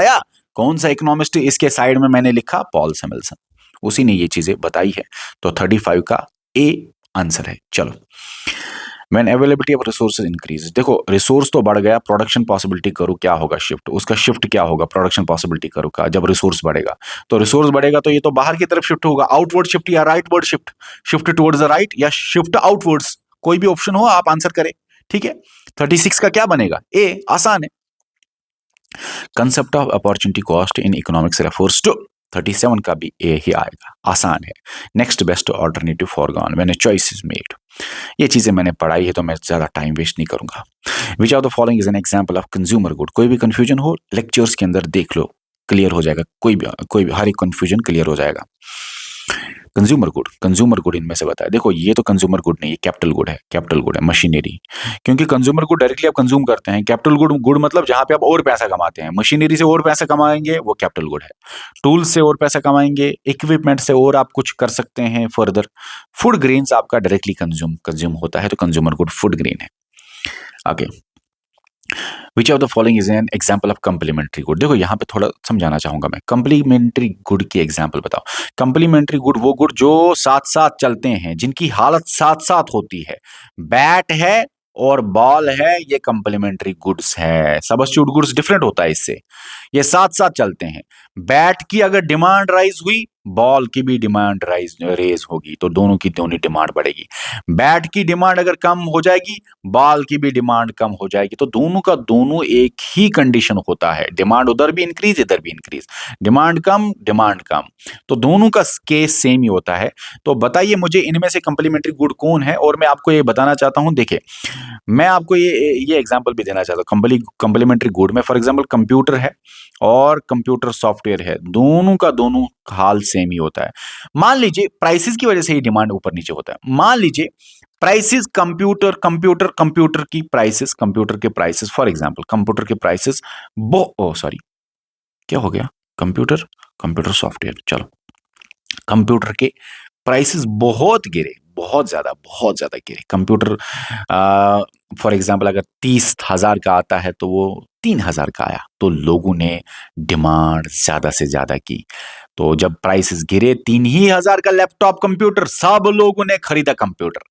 कौन सा इकोनॉमिस्ट इसके साइड में मैंने लिखा, पॉल सैमुएल्सन, उसी ने ये चीजें बताई है। तो 35 का ए आंसर है। चलो, when availability of resources increase, देखो रिसोर्स तो बढ़ गया, प्रोडक्शन पॉसिबिलिटी करो क्या होगा, शिफ्ट, उसका शिफ्ट क्या होगा प्रोडक्शन पॉसिबिलिटी करो का, जब रिसोर्स बढ़ेगा। तो रिसोर्स बढ़ेगा तो ये तो बाहर की तरफ शिफ्ट होगा, आउटवर्ड शिफ्ट या rightward shift, shift towards the right या शिफ्ट आउटवर्ड्स, कोई भी ऑप्शन हो आप आंसर करें। ठीक है, 36 का क्या बनेगा, ए, आसान है। Concept of opportunity cost in economics refers to, 37 का भी ए ही आएगा, आसान है। Next best alternative forgone when a choice is made, ये चीजें मैंने पढ़ाई है तो मैं ज्यादा टाइम वेस्ट नहीं करूंगा। विच of the following is an example of consumer good, कोई भी कंफ्यूजन हो लेक्चर्स के अंदर देख लो, क्लियर हो जाएगा, कोई भी हर एक कंफ्यूजन क्लियर हो जाएगा। कंज्यूमर गुड इनमें से बताया, देखो ये तो कंज्यूमर गुड नहीं, ये कैपिटल गुड है, कैपिटल गुड है, मशीनरी, क्योंकि कंज्यूमर गुड डायरेक्टली आप कंज्यूम करते हैं। कैपिटल गुड मतलब जहां पे आप और पैसा कमाते हैं, मशीनरी से और पैसा कमाएंगे वो कैपिटल गुड है, टूल्स से और पैसा कमाएंगे, इक्विपमेंट से और आप कुछ कर सकते हैं फर्दर। फूड ग्रेन्स आपका डायरेक्टली कंज्यूम होता है, तो कंज्यूमर गुड फूड ग्रेन है। Okay, which of the following is an example of complementary good. देखो यहाँ पे थोड़ा समझाना चाहूंगा मैं, कंप्लीमेंट्री गुड की एग्जाम्पल बताओ। कंप्लीमेंट्री गुड वो गुड जो साथ साथ चलते हैं, जिनकी हालत साथ साथ होती है। बैट है और बॉल है, ये कंप्लीमेंट्री गुड्स है। सबस्टिट्यूट गुड्स डिफरेंट होता है इससे, ये साथ साथ चलते हैं। बैट की अगर डिमांड राइज हुई, बॉल की भी डिमांड रेज होगी, तो दोनों की दोनों डिमांड बढ़ेगी। बैट की डिमांड अगर कम हो जाएगी, बॉल की भी डिमांड कम हो जाएगी, तो दोनों का दोनों एक ही कंडीशन होता है। डिमांड उधर भी इंक्रीज, इधर भी इंक्रीज, डिमांड कम, डिमांड कम, तो दोनों का केस सेम ही होता है। तो बताइए मुझे इनमें से कंप्लीमेंट्री गुड कौन है। और मैं आपको ये बताना चाहता हूं, देखिए मैं आपको ये एग्जांपल भी देना चाहता हूं कंप्लीमेंट्री गुड में। फॉर एग्जांपल कंप्यूटर है और कंप्यूटर सॉफ्टवेयर है, दोनों का दोनों हाल सेम ही होता है। मान लीजिए प्राइसेस की वजह से ही डिमांड ऊपर नीचे होता है। मान लीजिए प्राइसेस कंप्यूटर की प्राइसेस, कंप्यूटर के प्राइसेस, फॉर एग्जांपल कंप्यूटर के प्राइसेस सॉरी क्या हो गया, कंप्यूटर सॉफ्टवेयर, चलो कंप्यूटर के प्राइसेस बहुत गिरे, बहुत ज्यादा गिरे। कंप्यूटर फॉर एग्जांपल अगर 30,000 का आता है तो वो 3,000 का आया, तो लोगों ने डिमांड ज्यादा से ज्यादा की। तो जब प्राइसेस गिरे 3,000 का लैपटॉप कंप्यूटर, सब लोगों ने खरीदा कंप्यूटर।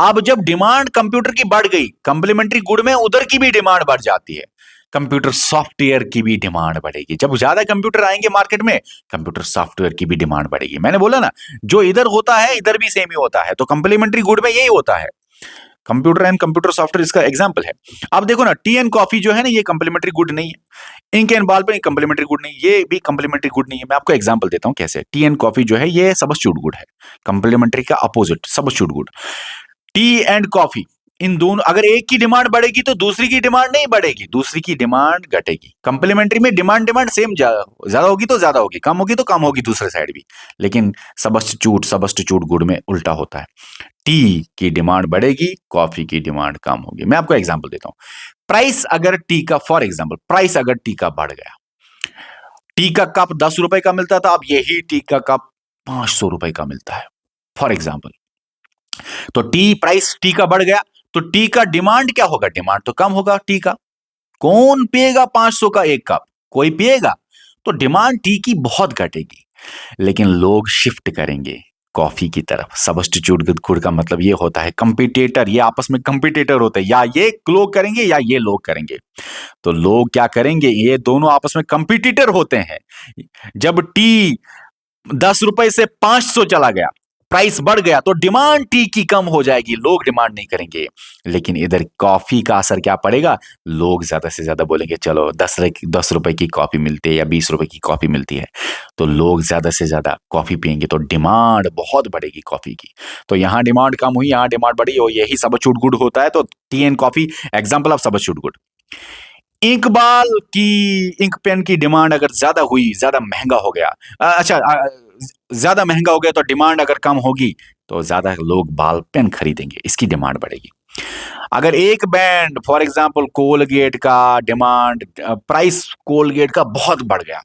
अब जब डिमांड कंप्यूटर की बढ़ गई, कंप्लीमेंट्री गुड में उधर की भी डिमांड बढ़ जाती है, कंप्यूटर सॉफ्टवेयर की भी डिमांड बढ़ेगी। जब ज्यादा कंप्यूटर आएंगे मार्केट में, कंप्यूटर सॉफ्टवेयर की भी डिमांड बढ़ेगी। मैंने बोला ना, जो इधर होता है इधर भी सेम ही होता है, तो कंप्लीमेंट्री गुड में यही होता है। कंप्यूटर एंड कंप्यूटर सॉफ्टवेयर इसका एग्जांपल है। अब देखो ना, टी एंड कॉफी जो है ना, ये कंप्लीमेंट्री गुड नहीं है। इंक एंड बॉल पे कंप्लीमेंट्री गुड नहीं, ये भी कंप्लीमेंट्री गुड नहीं है। मैं आपको एग्जांपल देता हूं कैसे। टी एंड कॉफी जो है ये सबस्टिट्यूट गुड है, कंप्लीमेंट्री का opposite substitute good. Tea and coffee, इन दोनों अगर एक की डिमांड बढ़ेगी तो दूसरी की डिमांड नहीं बढ़ेगी, दूसरी की डिमांड घटेगी। कंप्लीमेंट्री में डिमांड सेम ज्यादा होगी तो ज्यादा होगी, कम होगी तो कम होगी दूसरे साइड भी। लेकिन सबस्टिट्यूट गुड में उल्टा होता है, टी की डिमांड बढ़ेगी, कॉफी की डिमांड कम होगी। मैं आपको एग्जांपल देता हूं। प्राइस अगर टी का, फॉर एग्जांपल प्राइस अगर टी का बढ़ गया, टी का कप 10 रुपए का मिलता था, अब यही टी का कप 500 रुपए का मिलता है, फॉर एग्जांपल। तो प्राइस टी का बढ़ गया, तो टी का डिमांड क्या होगा, डिमांड तो कम होगा टी का। कौन पिएगा 500 का एक कप, कोई पिएगा, तो डिमांड टी की बहुत घटेगी। लेकिन लोग शिफ्ट करेंगे कॉफी की तरफ। सबस्टिट्यूट गुड का मतलब ये होता है कंपटीटर, ये आपस में कंपटीटर होते हैं, या ये लोग करेंगे या ये लोग करेंगे। तो लोग क्या करेंगे, ये दोनों आपस में कंपटीटर होते हैं। जब टी 10 रुपए से 500 चला गया, प्राइस बढ़ गया, तो डिमांड टी की कम हो जाएगी, लोग डिमांड नहीं करेंगे। लेकिन इधर कॉफी का असर क्या पड़ेगा, लोग ज्यादा से ज्यादा बोलेंगे चलो 10 रुपए की कॉफी मिलती है या 20 रुपए की कॉफी मिलती है, तो लोग ज्यादा से ज्यादा कॉफी पियेंगे, तो डिमांड बहुत बढ़ेगी कॉफी की। तो यहां डिमांड कम हुई, यहां डिमांड बढ़ी, और यही सबस्टिट्यूट गुड होता है। तो tea and coffee example of substitute good. Ink ball की, इंक पेन की डिमांड अगर ज्यादा हुई, ज्यादा महंगा हो गया, ज्यादा महंगा हो गया, तो डिमांड अगर कम होगी तो ज्यादा लोग बॉल पेन खरीदेंगे, इसकी डिमांड बढ़ेगी। अगर एक ब्रांड फॉर एग्जांपल कोलगेट का डिमांड, प्राइस कोलगेट का बहुत बढ़ गया,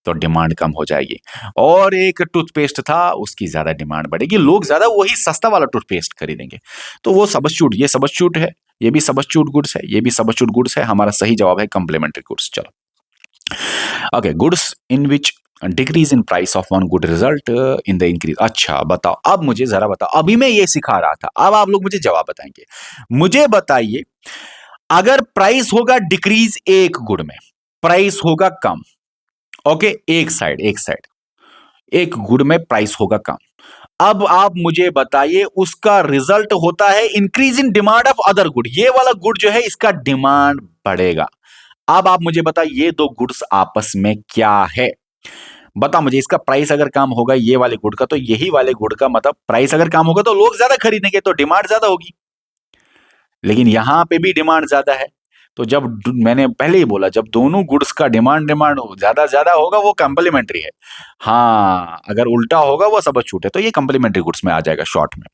तो डिमांड कम हो जाएगी। और एक टूथपेस्ट था, उसकी ज्यादा डिमांड बढ़ेगी, लोग ज्यादा वही सस्ता वाला टूथपेस्ट खरीदेंगे। तो वो सबस्टिट्यूट, ये सबस्टिट्यूट है, ये भी सबस्टिट्यूट गुड्स है, ये भी सबस्टिट्यूट गुड्स है। हमारा सही जवाब है कंप्लीमेंट्री गुड्स। चलो okay, goods in which decrease in price of one good result in the increase. अच्छा बताओ, अब मुझे जरा बताओ, अभी मैं ये सिखा रहा था, अब आप लोग मुझे जवाब बताएंगे। मुझे बताइए, अगर प्राइस होगा डिक्रीज एक गुड में, प्राइस होगा कम, ओके, एक साइड एक गुड में प्राइस होगा कम, अब आप मुझे बताइए उसका रिजल्ट होता है increase in demand of other good. ये वाला गुड जो है इसका डिमांड बढ़ेगा। अब आप मुझे बताइए ये दो गुड्स आपस में क्या है, बता मुझे। इसका प्राइस अगर कम होगा ये वाले गुड का, तो यही वाले गुड का मतलब प्राइस अगर कम होगा तो लोग ज्यादा खरीदेंगे, तो डिमांड ज्यादा होगी। लेकिन यहां पे भी डिमांड ज्यादा है, तो जब मैंने पहले ही बोला, जब दोनों गुड्स का डिमांड ज्यादा ज्यादा होगा वो कंप्लीमेंट्री है। हाँ, अगर उल्टा होगा वो सबस्टिट्यूट है, तो ये कंप्लीमेंट्री गुड्स में आ जाएगा शॉर्ट में।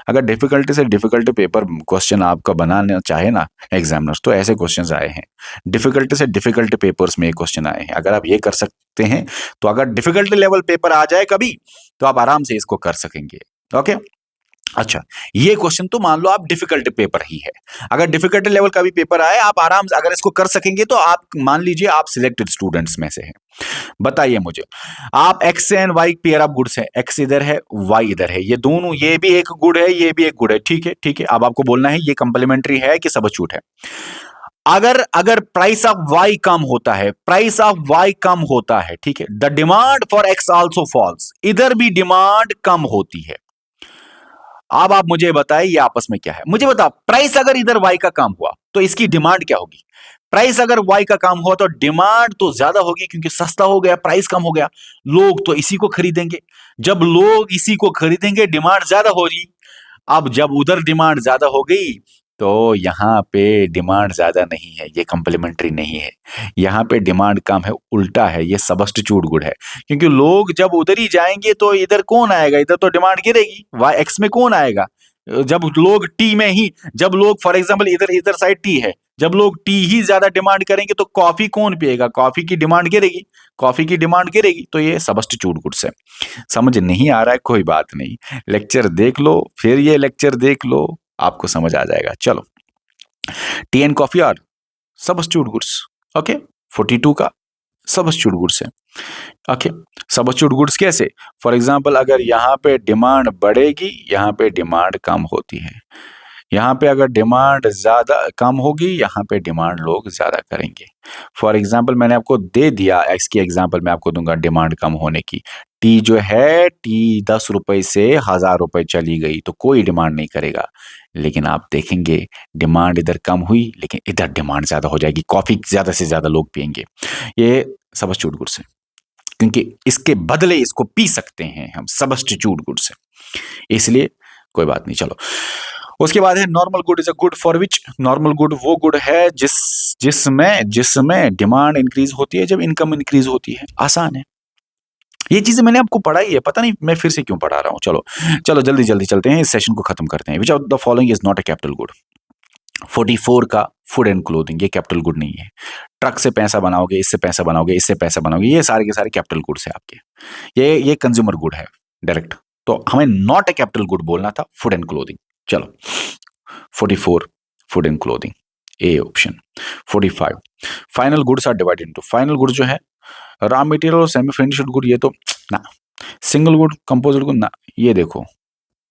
अगर डिफिकल्टी से डिफिकल्टी पेपर क्वेश्चन आपका बनाना चाहे ना एग्जामिनर्स, तो ऐसे क्वेश्चंस आए हैं। डिफिकल्टी से डिफिकल्टी पेपर्स में ये क्वेश्चन आए हैं। अगर आप ये कर सकते हैं, तो अगर डिफिकल्टी लेवल पेपर आ जाए कभी, तो आप आराम से इसको कर सकेंगे। ओके, अच्छा, ये क्वेश्चन तो मान लो आप डिफिकल्ट पेपर ही है। अगर डिफिकल्ट लेवल का भी पेपर आए, आप आराम से अगर इसको कर सकेंगे तो आप मान लीजिए आप सिलेक्टेड स्टूडेंट्स में से हैं। बताइए मुझे, आप x and y pair of goods है, एक्स इधर है, वाई इधर है, ये दोनों, ये भी एक गुड है, ये भी एक गुड है, ठीक है, ठीक है। अब आपको बोलना है ये कंप्लीमेंट्री है कि सबस्टिट्यूट है। अगर अगर प्राइस ऑफ वाई कम होता है, प्राइस ऑफ वाई कम होता है, ठीक है, the demand for x also falls, इधर भी डिमांड कम होती है। अब आप मुझे बताएं ये आपस में क्या है, मुझे बताओ, प्राइस अगर इधर वाई का काम हुआ तो इसकी डिमांड क्या होगी? प्राइस अगर वाई का काम हुआ तो डिमांड तो ज्यादा होगी, क्योंकि सस्ता हो गया, प्राइस कम हो गया, लोग तो इसी को खरीदेंगे। जब लोग इसी को खरीदेंगे, डिमांड ज्यादा होगी। अब जब उधर डिमांड ज्यादा हो गई तो यहाँ पे डिमांड ज्यादा नहीं है, ये कंप्लीमेंट्री नहीं है। यहाँ पे डिमांड कम है, उल्टा है, ये सबस्टिट्यूट गुड है। क्योंकि लोग जब उधर ही जाएंगे तो इधर कौन आएगा? इधर तो डिमांड गिरेगी, वाई एक्स में कौन आएगा? जब लोग टी में ही, जब लोग फॉर एग्जाम्पल इधर इधर साइड टी है, जब लोग टी ही ज्यादा डिमांड करेंगे तो कॉफी कौन पिएगा? कॉफी की डिमांड गिरेगी, कॉफी की डिमांड गिरेगी। तो ये सबस्टिट्यूट गुड्स है। समझ नहीं आ रहा है, कोई बात नहीं, लेक्चर देख लो, फिर ये लेक्चर देख लो, आपको समझ आ जाएगा। चलो, tea and coffee are substitute goods. Okay, 42 का सबस्टिट्यूट गुड्स है। ओके, सबस्टिट्यूट गुड्स कैसे? फॉर एग्जांपल अगर यहाँ पे डिमांड बढ़ेगी, यहाँ पे डिमांड कम होती है, यहाँ पे अगर डिमांड ज्यादा कम होगी, यहाँ पे डिमांड लोग ज्यादा करेंगे। फॉर एग्जाम्पल मैंने आपको दे दिया, एक्स की एग्जाम्पल मैं आपको दूंगा डिमांड कम होने की। टी जो है, टी 10 रुपए से 1000 रुपए चली गई तो कोई डिमांड नहीं करेगा। लेकिन आप देखेंगे डिमांड इधर कम हुई, लेकिन इधर डिमांड ज्यादा हो जाएगी, कॉफी ज्यादा से ज्यादा लोग पियेंगे। ये सबस्टिट्यूट गुड्स है, क्योंकि इसके बदले इसको पी सकते हैं हम, सबस्टिट्यूट गुड्स है, इसलिए कोई बात नहीं। चलो, उसके बाद है normal good is a good for which, normal good वो गुड है जिसमें डिमांड इंक्रीज होती है जब इनकम इंक्रीज होती है। आसान है, ये चीजें मैंने आपको पढ़ाई है, पता नहीं मैं फिर से क्यों पढ़ा रहा हूं। चलो चलो जल्दी जल्दी चलते हैं, इस सेशन को खत्म करते हैं। विच of the following is not a capital good? 44 का फूड एंड क्लोथिंग, ये कैपिटल गुड नहीं है। ट्रक से पैसा बनाओगे, इससे पैसा बनाओगे, इससे पैसा बनाओगे, ये सारे के सारे कैपिटल गुड्स है आपके। ये कंज्यूमर गुड है डायरेक्ट, तो हमें नॉट अ कैपिटल गुड बोलना था फूड एंड क्लोथिंग। चलो, 44 food and clothing, A option. 45 final goods are divided into, final good जो है रॉ मटेरियल और सेमी फिनिश्ड गुड, ये तो ना। सिंगल गुड, कंपोजिट गुड ना। ये देखो,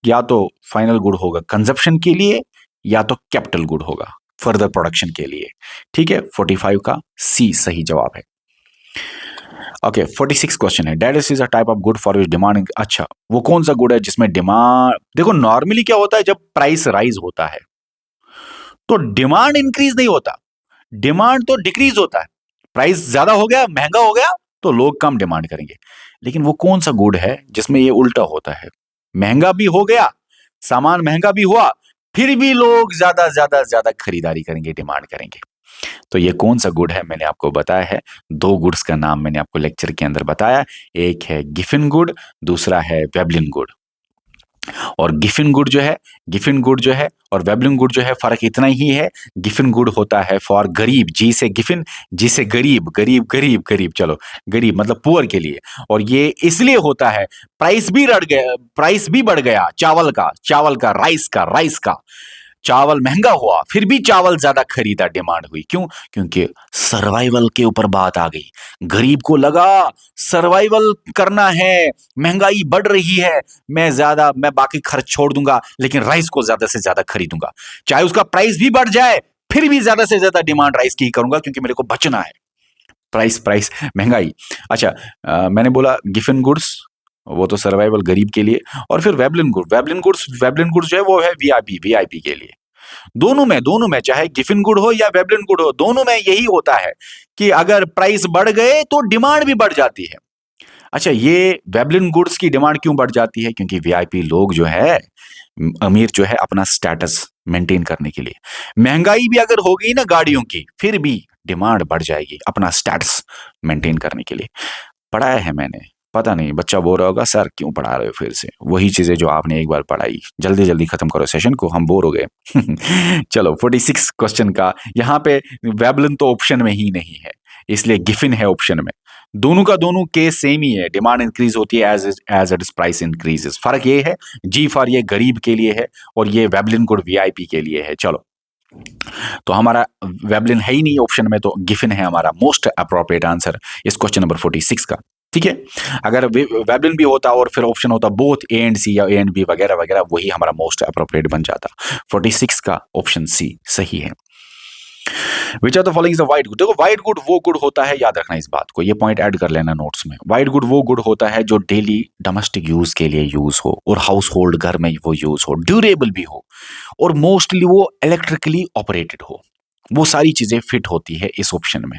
या तो फाइनल गुड होगा कंजप्शन के लिए, या तो कैपिटल गुड होगा फर्दर प्रोडक्शन के लिए। ठीक है, 45 का सी सही जवाब है। ओके, 46 क्वेश्चन है, dialysis is a type of good for which demand. अच्छा, वो कौन सा गुड है जिसमें डिमांड, देखो नॉर्मली क्या होता है जब प्राइस राइज होता है तो डिमांड इंक्रीज नहीं होता, डिमांड तो डिक्रीज होता है। प्राइस ज्यादा हो गया, महंगा हो गया, तो लोग कम डिमांड करेंगे। लेकिन वो कौन सा गुड है जिसमें ये उल्टा होता है? महंगा भी हो गया, सामान महंगा भी हुआ, फिर भी लोग ज्यादा ज्यादा ज्यादा खरीदारी करेंगे, डिमांड करेंगे। तो ये कौन सा गुड है मैंने आपको बताया है। दो गुड्स का नाम मैंने आपको लेक्चर के अंदर बताया, एक है गिफिन गुड, दूसरा है वेबलिन गुड। और गिफिन गुड जो है और वेबलिन गुड जो है, फर्क इतना ही है, गिफिन गुड होता है फॉर गरीब, जी से गिफिन, जी से गरीब, गरीब गरीब गरीब, चलो गरीब मतलब पुअर के लिए। और ये इसलिए होता है, प्राइस भी बढ़ गया चावल का, राइस का, चावल महंगा हुआ, फिर भी चावल ज्यादा खरीदा, डिमांड हुई। क्यों? क्योंकि सर्वाइवल के ऊपर बात आ गई। गरीब को लगा सर्वाइवल करना है, महंगाई बढ़ रही है, मैं बाकी खर्च छोड़ दूंगा, लेकिन राइस को ज्यादा से ज्यादा खरीदूंगा, चाहे उसका प्राइस भी बढ़ जाए, फिर भी ज्यादा से ज्यादा डिमांड राइस की ही करूंगा, क्योंकि मेरे को बचना है। प्राइस महंगाई। अच्छा, मैंने बोला गिफिन गुड्स, वो तो सर्वाइवल गरीब के लिए। और फिर वेबलिन गुड्स जो है वो है वीआईपी के लिए। दोनों में चाहे गिफिन गुड हो या वेबलिन गुड हो, दोनों में यही होता है कि अगर प्राइस बढ़ गए तो डिमांड भी बढ़ जाती है। अच्छा, ये वेबलिन गुड्स की डिमांड क्यों बढ़ जाती है? क्योंकि वीआईपी लोग जो है, अमीर जो है, अपना स्टेटस मेंटेन करने के लिए, महंगाई भी अगर हो गई ना गाड़ियों की, फिर भी डिमांड बढ़ जाएगी अपना स्टेटस मेंटेन करने के लिए। पढ़ाया है मैंने, पता नहीं बच्चा बोल रहा होगा सर क्यों पढ़ा रहे हो फिर से वही चीजें जो आपने एक बार पढ़ाई। जल्दी जल्दी खत्म करो सेशन को, हम बोर हो गए। चलो, 46 क्वेश्चन का, यहाँ पे वेबलिन तो ऑप्शन में ही नहीं है, इसलिए गिफिन है ऑप्शन में। दोनों का दोनों केस सेम ही है, डिमांड इंक्रीज होती है as it is price increases. फर्क ये है, जी फॉर ये गरीब के लिए है और ये वेबलिन गुड वीआईपी के लिए है। चलो, तो हमारा वेबलिन है ही नहीं ऑप्शन में, तो गिफिन है हमारा मोस्ट अप्रोप्रिएट आंसर इस क्वेश्चन नंबर 46 का। ठीक है, अगर वेबलिन भी होता और फिर ऑप्शन होता बोथ ए एंड सी या ए एंड बी वगैरह वगैरह, वही हमारा मोस्ट अप्रोप्रिएट बन जाता। 46 का ऑप्शन सी सही है। Which are the following is the white good. देखो, वाइट गुड वो गुड होता है, याद रखना इस बात को, ये पॉइंट ऐड कर लेना नोट्स में। वाइट गुड वो गुड होता है जो डेली डोमेस्टिक यूज के लिए यूज हो और हाउस होल्ड घर में वो यूज हो, ड्यूरेबल भी हो और मोस्टली वो इलेक्ट्रिकली ऑपरेटेड हो। वो सारी चीजें फिट होती है इस ऑप्शन में,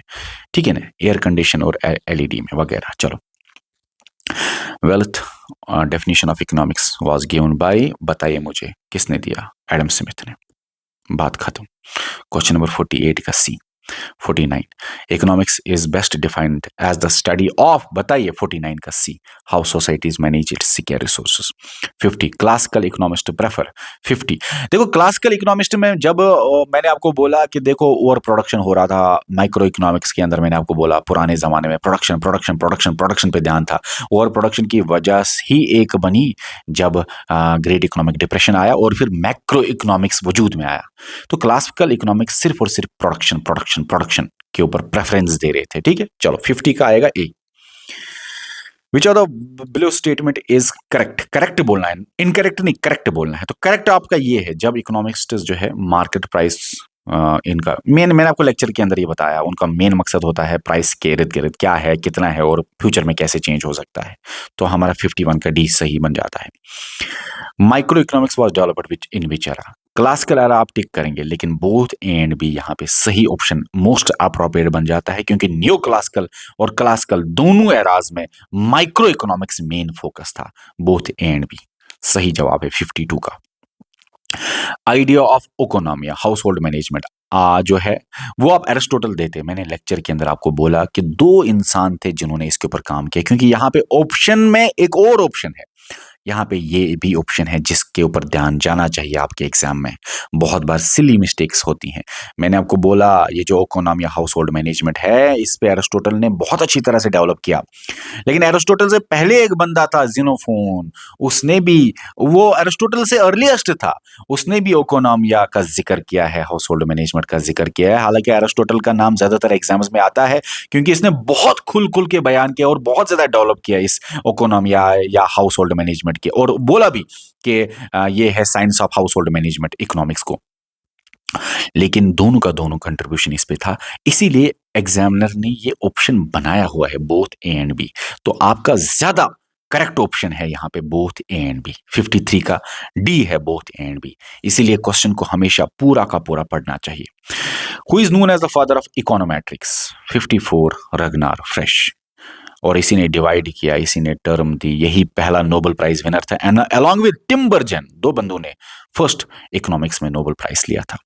ठीक है ना, एयर कंडीशन और एलईडी में वगैरह। चलो, wealth definition of economics was given by, बताइए मुझे किसने दिया, एडम स्मिथ ने। बात खत्म। क्वेश्चन नंबर 48 का C. 49, economics is best defined as the study of, बताइए 49 का C, how societies manage its scarce resources. 50, classical economist prefer. 50, देखो क्लासिकल इकोनॉमिस्ट में जब मैंने आपको बोला कि देखो ओवर प्रोडक्शन हो रहा था, माइक्रो इकोनॉमिक्स के अंदर मैंने आपको बोला पुराने जमाने में प्रोडक्शन प्रोडक्शन प्रोडक्शन प्रोडक्शन पे ध्यान था, ओवर प्रोडक्शन की वजह ही एक बनी जब ग्रेट इकोनॉमिक डिप्रेशन आया और फिर मैक्रो इकोनॉमिक्स वजूद में आया। तो क्लासिकल इकोनॉमिक्स सिर्फ और सिर्फ प्रोडक्शन प्रोडक्शन प्रोडक्शन के ऊपर प्रेफरेंस दे रहे थे। ठीक है, चलो 50 का आएगा A. Which are the below statement is correct. Correct बोलना है, इनकरेक्ट नहीं, करेक्ट बोलना है। तो करेक्ट आपका ये है, जब इकोनॉमिक्स जो है मार्केट प्राइस, इनका मेन, मैंने आपको लेक्चर के अंदर ये बताया, उनका मेन मकसद होता है प्राइस के इर्द गिर्द क्या है, कितना है और फ्यूचर में कैसे चेंज हो सकता है। तो हमारा 51 का डी सही बन जाता है। Micro economics was developed which in which era. Classical era आप टिक करेंगे, लेकिन बोथ एंड भी यहाँ पे सही ऑप्शन मोस्ट अप्रोप्रिएट बन जाता है, क्योंकि न्यू क्लासिकल और क्लासिकल दोनों एराज में माइक्रो इकोनॉमिक्स मेन फोकस था। बोथ एंड भी सही जवाब है 52 का। Idea of economia, household management जो है वो आप एरिस्टोटल देते। मैंने लेक्चर के अंदर आपको बोला कि 2 इंसान थे जिन्होंने इसके ऊपर काम किया, क्योंकि यहाँ पे ऑप्शन में एक और ऑप्शन है, यहाँ पे ये भी ऑप्शन है जिसके ऊपर ध्यान जाना चाहिए आपके एग्जाम में। बहुत बार सिली मिस्टेक्स होती हैं। मैंने आपको बोला ये जो इकोनॉमी हाउस होल्ड मैनेजमेंट है, इस पे एरिस्टोटल ने बहुत अच्छी तरह से डेवलप किया, लेकिन एरिस्टोटल से पहले एक बंदा था ज़ेनोफोन, उसने भी, वो एरिस्टोटल से अर्लीस्ट था, उसने भी इकोनॉमिया का जिक्र किया है, हाउस होल्ड मैनेजमेंट का जिक्र किया है। हालांकि एरिस्टोटल का नाम ज्यादातर एग्जाम्स में आता है क्योंकि इसने बहुत खुल खुल के बयान किया और बहुत ज्यादा डेवलप किया इस इकोनॉमिया या हाउस होल्ड मैनेजमेंट के, और बोला भी कि ये है science of house hold management economics को। लेकिन दोनों का दोनों कंट्रीब्यूशन इस पे था, इसीलिए एग्जामिनर ने ये ऑप्शन बनाया हुआ है बोथ ए एंड बी। तो आपका ज्यादा करेक्ट ऑप्शन है यहाँ पे बोथ ए एंड बी। 53 का डी है बोथ ए एंड बी। इसीलिए क्वेश्चन को हमेशा पूरा का पूरा पढ़ना चाहिए। Who is known as the father of econometrics. 54 Ragnar Frisch, और इसी ने डिवाइड किया, इसी ने टर्म दी, यही पहला नोबेल प्राइज विनर था। And along with Tinbergen, 2 बंदों ने फर्स्ट इकोनॉमिक्स में नोबेल प्राइज लिया था।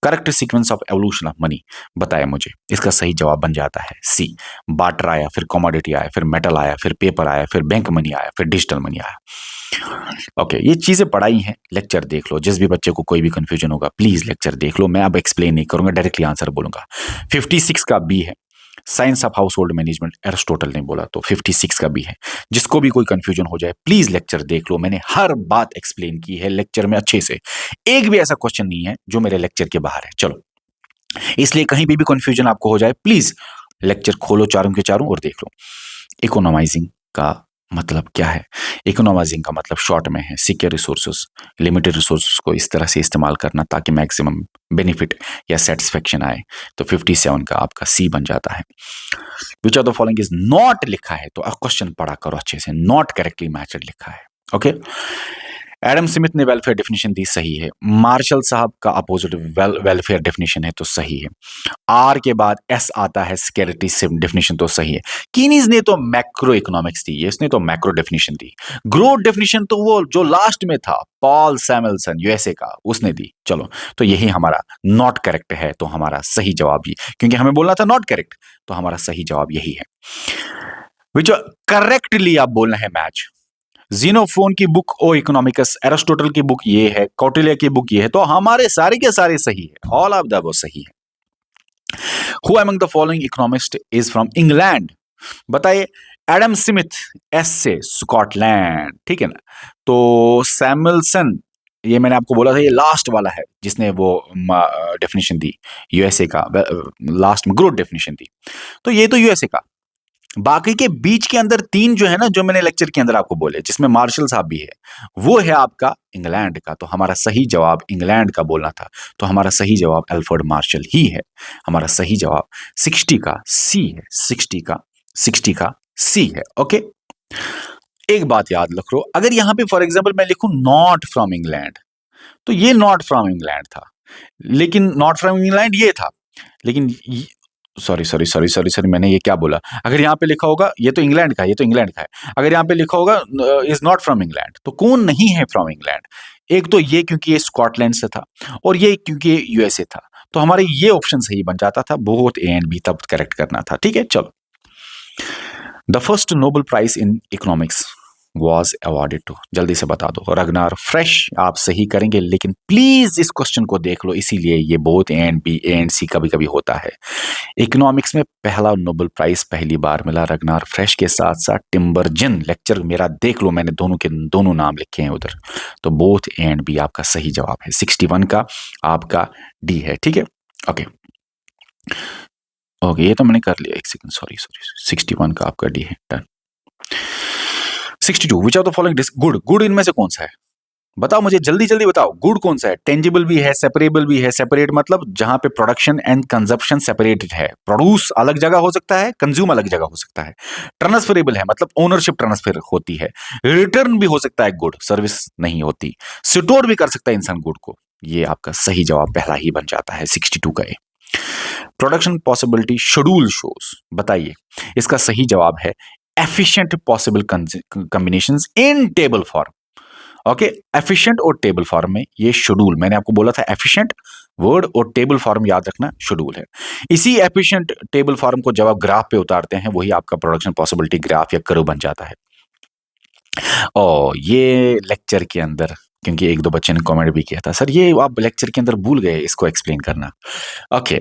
Correct sequence of evolution of money, बताया मुझे, इसका सही जवाब बन जाता है सी। बार्टर आया, फिर कमोडिटी आया, फिर मेटल आया, फिर पेपर आया, फिर बैंक मनी आया, फिर डिजिटल मनी आया। ओके, ये चीजें पढ़ाई हैं, लेक्चर देख लो। जिस भी बच्चे को कोई भी कंफ्यूजन होगा प्लीज लेक्चर देख लो, मैं अब एक्सप्लेन नहीं करूंगा, डायरेक्टली आंसर बोलूंगा। 56 का बी है, science of house hold management, Aristotle ने बोला, तो 56 का भी है। जिसको भी कोई कंफ्यूजन हो जाए प्लीज लेक्चर देख लो, मैंने हर बात एक्सप्लेन की है लेक्चर में अच्छे से। एक भी ऐसा क्वेश्चन नहीं है जो मेरे लेक्चर के बाहर है। चलो, इसलिए कहीं भी कंफ्यूजन आपको हो जाए प्लीज लेक्चर खोलो चारों के चारों और देख लो। इकोनॉमाइजिंग का मतलब क्या है? इकोनॉमाइजिंग का मतलब शॉर्ट में है सिक्योर रिसोर्सेस, लिमिटेड रिसोर्सेस को इस तरह से इस्तेमाल करना ताकि मैक्सिमम बेनिफिट या सेटिस्फेक्शन आए। तो 57 का आपका सी बन जाता है। Which of the following is not लिखा है, तो क्वेश्चन पढ़ा करो अच्छे से, नॉट करेक्टली मैच्ड लिखा है। ओके, एडम स्मिथ ने वेलफेयर डेफिनेशन दी, सही है। मार्शल साहब का अपोजिट वेलफेयर डेफिनेशन है, तो सही है। आर के बाद एस आता है, सिक्योरिटी डेफिनेशन, तो सही है। कीनीज ने तो मैक्रो इकोनॉमिक्स दी, इसने तो मैक्रो डेफिनेशन दी। ग्रोथ डेफिनेशन तो वो जो लास्ट में था, पॉल सैमुएल्सन यूएसए का, उसने दी। चलो, तो यही हमारा नॉट करेक्ट है, तो हमारा सही जवाब ये, क्योंकि हमें बोलना था नॉट करेक्ट, तो हमारा सही जवाब यही है। विच करेक्टली आप बोलना है मैच। ज़ेनोफोन की बुक ओ इकोनॉमिकस, एरिस्टोटल की बुक ये है, कौटिल्य की बुक ये है, तो हमारे सारे के सारे सही है, ऑल ऑफ द वो सही है। Who among the following economist is from England? बताइए। एडम स्मिथ, एस से स्कॉटलैंड, ठीक है ना। तो सैमुअलसन, ये मैंने आपको बोला था ये लास्ट वाला है जिसने वो डेफिनेशन दी यूएसए का, लास्ट में ग्रोथ डेफिनेशन दी। तो ये तो यूएसए का। बाकी के बीच के अंदर तीन जो है ना, जो मैंने लेक्चर के अंदर आपको बोले, जिसमें मार्शल साहब भी है, वो है आपका इंग्लैंड का। तो हमारा सही जवाब इंग्लैंड का बोलना था, तो हमारा सही जवाब अल्फ्रेड मार्शल ही है। हमारा सही जवाब 60 का सी है। 60 का सी है। ओके, एक बात याद रख लो, अगर यहां पे फॉर एग्जाम्पल मैं लिखूं नॉट फ्रॉम इंग्लैंड, तो ये नॉट फ्रॉम इंग्लैंड था, लेकिन नॉट फ्रॉम इंग्लैंड ये था, लेकिन sorry sorry sorry sorry sorry, मैंने ये क्या बोला? अगर यहाँ पे लिखा होगा ये तो इंग्लैंड का है, ये तो इंग्लैंड का है। अगर यहाँ पे लिखा होगा इज नॉट फ्रॉम इंग्लैंड, तो कौन नहीं है फ्रॉम इंग्लैंड? एक तो ये क्योंकि ये स्कॉटलैंड से था, और ये क्योंकि ये यूएसए था। तो हमारे ये ऑप्शन सही बन जाता था, बहुत ए एंड बी तब करेक्ट करना था। ठीक है, चलो। The first Nobel prize in economics was awarded to, जल्दी से बता दो। रगनार फ्रेश, आप सही करेंगे, लेकिन प्लीज इस क्वेश्चन को देख लो, इसीलिए ये बहुत A and B, A and C कभी कभी होता है। इकोनॉमिक्स में पहला नोबेल प्राइज पहली बार मिला रगनार फ्रेश के साथ साथ टिम्बरजिन। लेक्चर मेरा देख लो, मैंने दोनों के दोनों नाम लिखे हैं उधर। तो बोथ ए एंड बी आपका सही जवाब है। 61 का आपका डी है। ठीक है, ओके ओके, ये तो मैंने कर लिया, एक सेकंड, सॉरी सॉरी। 61 का आपका डी है, done. 62, which of the following good, good इनमें से कौन सा है? बताओ मुझे, जल्दी जल्दी बताओ, गुड कौन सा है? टेंजिबल भी है, सेपरेबल भी है। सेपरेट मतलब जहां पे प्रोडक्शन एंड कंजप्शन सेपरेटेड है। प्रोड्यूस अलग जगह हो सकता है, कंज्यूम अलग जगह हो सकता है। ट्रांसफरेबल है मतलब ओनरशिप ट्रांसफर होती है। रिटर्न भी हो सकता है, गुड सर्विस नहीं होती। स्टोर भी कर सकता है इंसान गुड को। ये आपका सही जवाब पहला ही बन जाता है, 62 का ए। प्रोडक्शन पॉसिबिलिटी शेड्यूल शोज, बताइए इसका सही जवाब है एफिशिएंट पॉसिबल कॉम्बिनेशंस इन टेबल फॉर्म। ओके, एफिशिएंट और टेबल फॉर्म में ये शेड्यूल, मैंने आपको बोला था एफिशिएंट वर्ड और टेबल फॉर्म याद रखना शेड्यूल है। इसी एफिशिएंट टेबल फॉर्म को जब आप ग्राफ पे उतारते हैं, वही आपका प्रोडक्शन पॉसिबिलिटी ग्राफ या कर्व बन जाता है। और ये लेक्चर के अंदर, क्योंकि एक दो बच्चे ने कमेंट भी किया था, सर ये आप लेक्चर के अंदर भूल गए इसको एक्सप्लेन करना। ओके,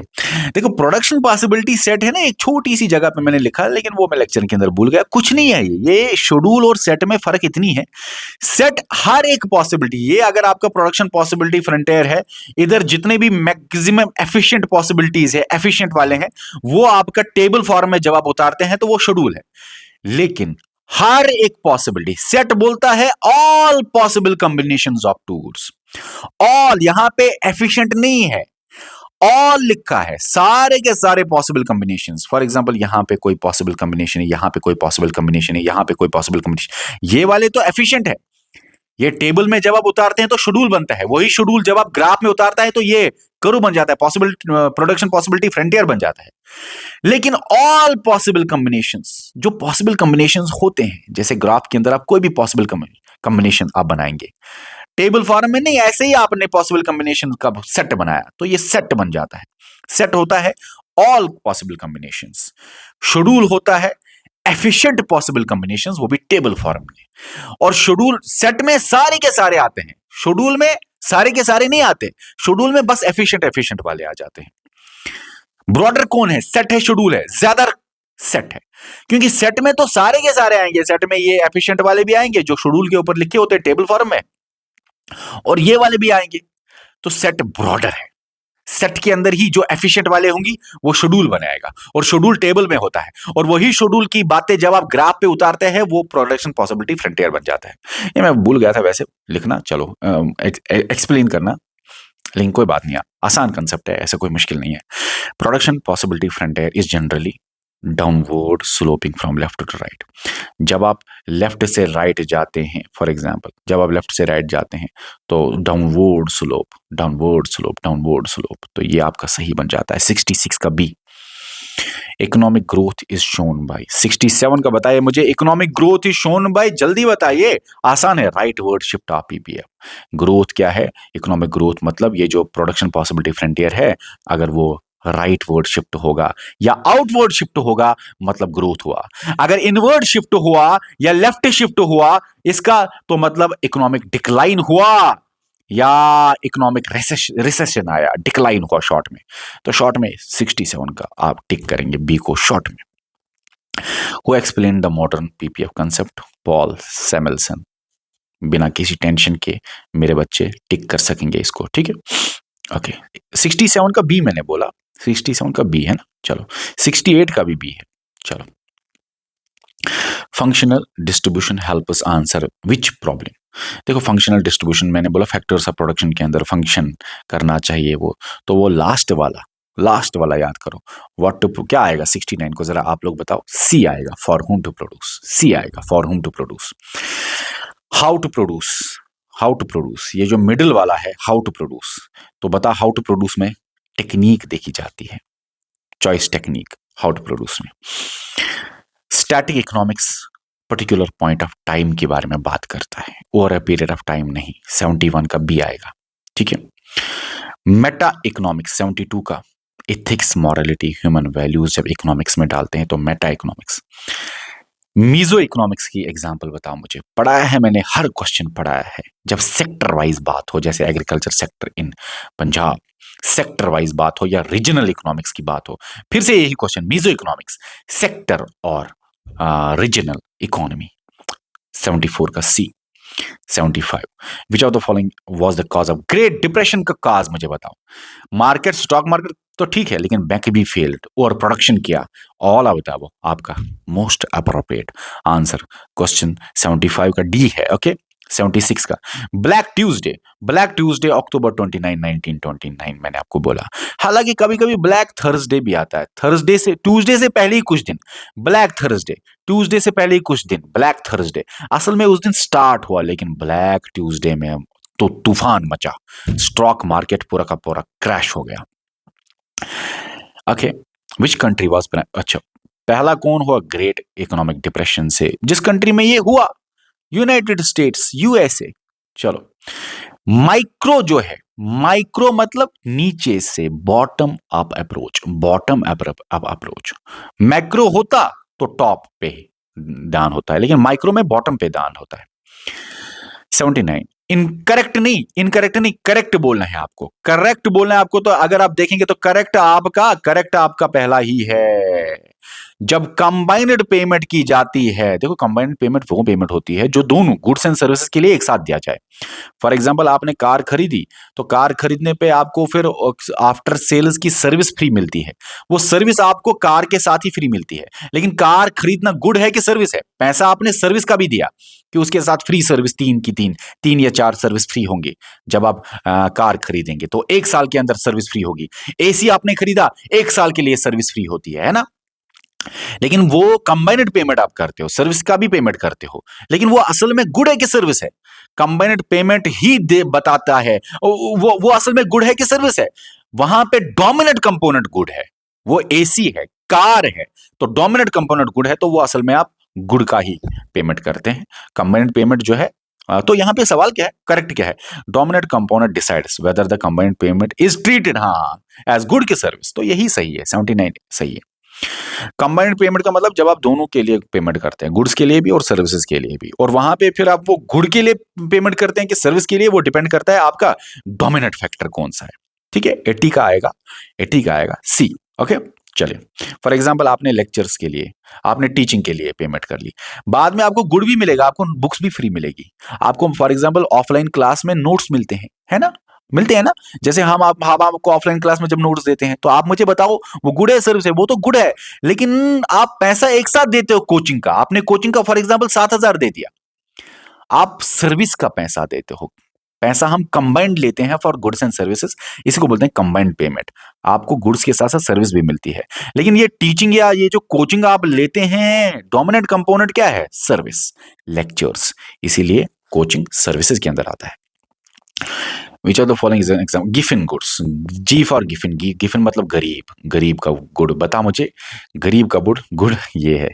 देखो प्रोडक्शन पॉसिबिलिटी सेट है ना, एक छोटी सी जगह पे मैंने लिखा, लेकिन वो मैं लेक्चर के अंदर भूल गया। कुछ नहीं है ये शेड्यूल और सेट में फर्क इतनी है, सेट हर एक पॉसिबिलिटी, ये अगर आपका प्रोडक्शन पॉसिबिलिटी फ्रंटियर है, इधर जितने भी मैक्सिमम एफिशिएंट पॉसिबिलिटीज है, एफिशिएंट वाले हैं, वो आपका टेबल फॉर्म में जब आप उतारते हैं तो वो शेड्यूल है। लेकिन हर एक पॉसिबिलिटी, सेट बोलता है all possible combinations of tools. All यहां पे एफिशिएंट नहीं है, ऑल लिखा है, सारे के सारे पॉसिबल कॉम्बिनेशंस। फॉर एग्जांपल यहां पे कोई पॉसिबल कॉम्बिनेशन है, यहां पे कोई पॉसिबल कॉम्बिनेशन है, यहां पे कोई पॉसिबल कॉम्बिनेशन, ये वाले तो एफिशिएंट है। ये टेबल में जब आप उतारते हैं तो शेड्यूल बनता है, वही शेड्यूल जब आप ग्राफ में उतारता है तो ये कर्व बन जाता है, पॉसिबल प्रोडक्शन पॉसिबिलिटी फ्रंटियर बन जाता है। लेकिन ऑल पॉसिबल कॉम्बिनेशंस, जो पॉसिबल कॉम्बिनेशंस होते हैं, जैसे ग्राफ के अंदर आप कोई भी पॉसिबल कॉम्बिनेशन आप बनाएंगे, टेबल फॉर्म में नहीं, ऐसे ही आपने पॉसिबल कॉम्बिनेशन का सेट बनाया तो ये सेट बन जाता है। सेट होता है ऑल पॉसिबल कॉम्बिनेशंस, शेड्यूल होता है एफिशिएंट पॉसिबल कॉम्बिनेशंस, वो भी टेबल फॉर्म में। और शेड्यूल सेट में सारे के सारे आते हैं, शेड्यूल में सारे के सारे नहीं आते, शेड्यूल में बस एफिशिएंट एफिशिएंट वाले आ जाते हैं। ब्रॉडर कौन है? सेट है, शेड्यूल है, ज्यादा सेट है, क्योंकि सेट में तो सारे के सारे आएंगे, सेट में ये एफिशिएंट वाले भी आएंगे जो शेड्यूल के ऊपर लिखे होते हैं टेबल फॉर्म में, और ये वाले भी आएंगे, तो सेट ब्रॉडर है। सेट के अंदर ही जो एफिशिएंट वाले होंगी वो शेड्यूल बनाएगा, और शेड्यूल टेबल में होता है, और वही शेड्यूल की बातें जब आप ग्राफ पे उतारते हैं वो प्रोडक्शन पॉसिबिलिटी फ्रंटियर बन जाता है। ये मैं भूल गया था वैसे लिखना, चलो एक्सप्लेन करना, लेकिन कोई बात नहीं, आसान कंसेप्ट है, ऐसा कोई मुश्किल नहीं है। Production possibility frontier is generally downward sloping from left to right. जब आप लेफ्ट से राइट जाते हैं, फॉर एग्जांपल जब आप लेफ्ट से राइट जाते हैं तो downward slope, downward slope, downward slope, तो ये आपका सही बन जाता है 66 का B. Economic growth is shown by, 67 का बताइए मुझे, economic growth is shown by, जल्दी बताइए, आसान है, rightward shift of PPF. Growth क्या है? इकोनॉमिक ग्रोथ मतलब ये जो प्रोडक्शन पॉसिबिलिटी फ्रंटियर है, अगर वो राइट वर्ड शिफ्ट होगा या आउटवर्ड शिफ्ट होगा मतलब ग्रोथ हुआ। अगर इनवर्ड शिफ्ट हुआ या लेफ्ट शिफ्ट हुआ, इसका तो मतलब इकोनॉमिक डिक्लाइन हुआ। या इकोनॉमिक रिसेशन आया, डिक्लाइन हुआ शॉर्ट में, तो शॉर्ट में 67 का आप टिक करेंगे बी को शॉर्ट में। Who explain the modern PPF concept? Paul Samuelson. बिना किसी टेंशन के मेरे बच्चे टिक कर सकेंगे इसको, ठीक है। ओके, 67 का बी मैंने बोला, 67 का बी है ना, चलो 68 का भी बी है, चलो। Functional distribution help us answer which problem? देखो फंक्शनल डिस्ट्रीब्यूशन मैंने बोला फैक्टर्स ऑफ प्रोडक्शन के अंदर फंक्शन करना चाहिए वो, तो वो लास्ट वाला याद करो। व्हाट टू क्या आएगा 69 को जरा आप लोग बताओ। सी आएगा, फॉर हुम टू प्रोड्यूस। सी आएगा, for whom to produce. How to produce, ये जो मिडिल वाला है हाउ टू प्रोड्यूस, तो बता हाउ टू प्रोड्यूस में टेक्निक देखी जाती है, choice technique how to produce में। Static economics particular point of time के बारे में बात करता है, over a period of time नहीं। 71 का बी आएगा, ठीक है। मेटा इकोनॉमिक्स 72 का एथिक्स, मॉरलिटी, ह्यूमन वैल्यूज जब इकोनॉमिक्स में डालते हैं तो मेटा इकोनॉमिक्स। मीजो इकोनॉमिक्स की एग्जांपल बताओ मुझे, पढ़ाया है मैंने, हर क्वेश्चन पढ़ाया है। जब सेक्टर वाइज बात हो, जैसे agriculture sector in Punjab, sector wise बात हो या रीजनल इकोनॉमिक्स की बात हो, फिर से यही क्वेश्चन, मीजो इकोनॉमिक्स, सेक्टर और रीजनल इकोनॉमी। 74 का सी। 75 विच of the following was the cause of great depression का कॉज मुझे बताओ। मार्केट, स्टॉक मार्केट तो ठीक है, लेकिन बैंक भी फेल्ड और प्रोडक्शन किया, ऑल बताओ आपका मोस्ट अप्रोप्रिएट आंसर क्वेश्चन 75 का डी है। ओके, 76 का ब्लैक ट्यूसडे अक्टूबर 29 1929 मैंने आपको बोला। हालांकि कभी कभी ब्लैक थर्सडे भी आता है, ट्यूसडे से पहले ही कुछ दिन ब्लैक थर्सडे, ट्यूसडे से पहले ही कुछ दिन ब्लैक थर्सडे, असल में उस दिन स्टार्ट हुआ, लेकिन ब्लैक ट्यूसडे में तो तूफान मचा, स्टॉक मार्केट पूरा का पूरा क्रैश हो गया। ओके, विच कंट्री वाज, अच्छा पहला कौन हुआ ग्रेट इकोनॉमिक डिप्रेशन से, जिस कंट्री में ये हुआ, यूनाइटेड स्टेट्स, यूएसए। चलो, माइक्रो जो है, माइक्रो मतलब नीचे से, बॉटम अप अप्रोच। मैक्रो होता तो टॉप पे दान होता है, लेकिन माइक्रो में बॉटम पे दान होता है। 79 इनकरेक्ट नहीं, करेक्ट बोलना है आपको, करेक्ट बोलना है आपको। तो अगर आप देखेंगे तो करेक्ट आपका पहला ही है। जब कंबाइंड पेमेंट की जाती है, देखो कंबाइंड पेमेंट वो पेमेंट होती है जो दोनों गुड्स एंड सर्विसेज के लिए एक साथ दिया जाए। फॉर एग्जांपल आपने कार खरीदी, तो कार खरीदने पे आपको फिर आफ्टर सेल्स की सर्विस फ्री मिलती है, वो सर्विस आपको कार के साथ ही फ्री मिलती है। लेकिन कार खरीदना गुड है कि सर्विस है? पैसा आपने सर्विस का भी दिया कि उसके साथ फ्री सर्विस, तीन या चार सर्विस फ्री होंगे जब आप कार खरीदेंगे, तो 1 साल के अंदर सर्विस फ्री होगी। एसी आपने खरीदा, 1 साल के लिए सर्विस फ्री होती है ना। लेकिन वो कंबाइंड पेमेंट आप करते हो, सर्विस का भी पेमेंट करते हो, लेकिन वो असल में गुड है कि सर्विस है? कंबाइंड पेमेंट ही दे बताता है वो असल में गुड है कि सर्विस है। वहां पे डोमिनेंट कंपोनेंट गुड है, वो एसी है, कार है, तो डोमिनेंट कंपोनेंट गुड है, तो वो असल में आप गुड का ही पेमेंट करते हैं। कंबाइंड पेमेंट जो है, तो यहां पे सवाल क्या है, करेक्ट क्या है? Dominant component decides whether the combined payment is treated as good की सर्विस, तो यही सही है, 79 सही है। कंबाइंड पेमेंट का मतलब जब आप दोनों के लिए पेमेंट करते हैं, गुड्स के लिए भी और सर्विसेज के लिए भी, और वहां पे फिर आप वो गुड के लिए पेमेंट करते हैं कि सर्विस के लिए, वो डिपेंड करता है आपका डोमिनेंट फैक्टर कौन सा है। ठीक है, 80 का आएगा सी। ओके, चलिए फॉर एग्जांपल आपने लेक्चर्स के लिए, आपने टीचिंग के लिए पेमेंट कर ली, बाद में आपको गुड भी मिलेगा, आपको बुक्स भी फ्री मिलेगी, आपको फॉर एग्जांपल ऑफलाइन क्लास में नोट्स मिलते हैं, है ना, मिलते हैं ना। जैसे हम आपको ऑफलाइन क्लास में जब नोट्स देते हैं, तो आप मुझे बताओ वो गुड है सर्विस है? वो तो गुड है, लेकिन आप पैसा एक साथ देते हो कोचिंग का, आपने कोचिंग का फॉर एग्जांपल 7,000 दे दिया, आप सर्विस का पैसा देते हो। पैसा हम कंबाइंड लेते हैं फॉर गुड्स एंड सर्विसेज, इसी को बोलते हैं कंबाइंड पेमेंट। आपको गुड्स के साथ साथ सर्विस भी मिलती है, लेकिन ये टीचिंग या ये जो कोचिंग आप लेते हैं, डोमिनेंट कंपोनेंट क्या है? सर्विस, लेक्चर्स, इसीलिए कोचिंग सर्विसेज के अंदर आता है। Which of the following is an example? Giffen goods, G for Giffen, Giffen मतलब गरीब का गुड, बता मुझे गरीब का गुड ये है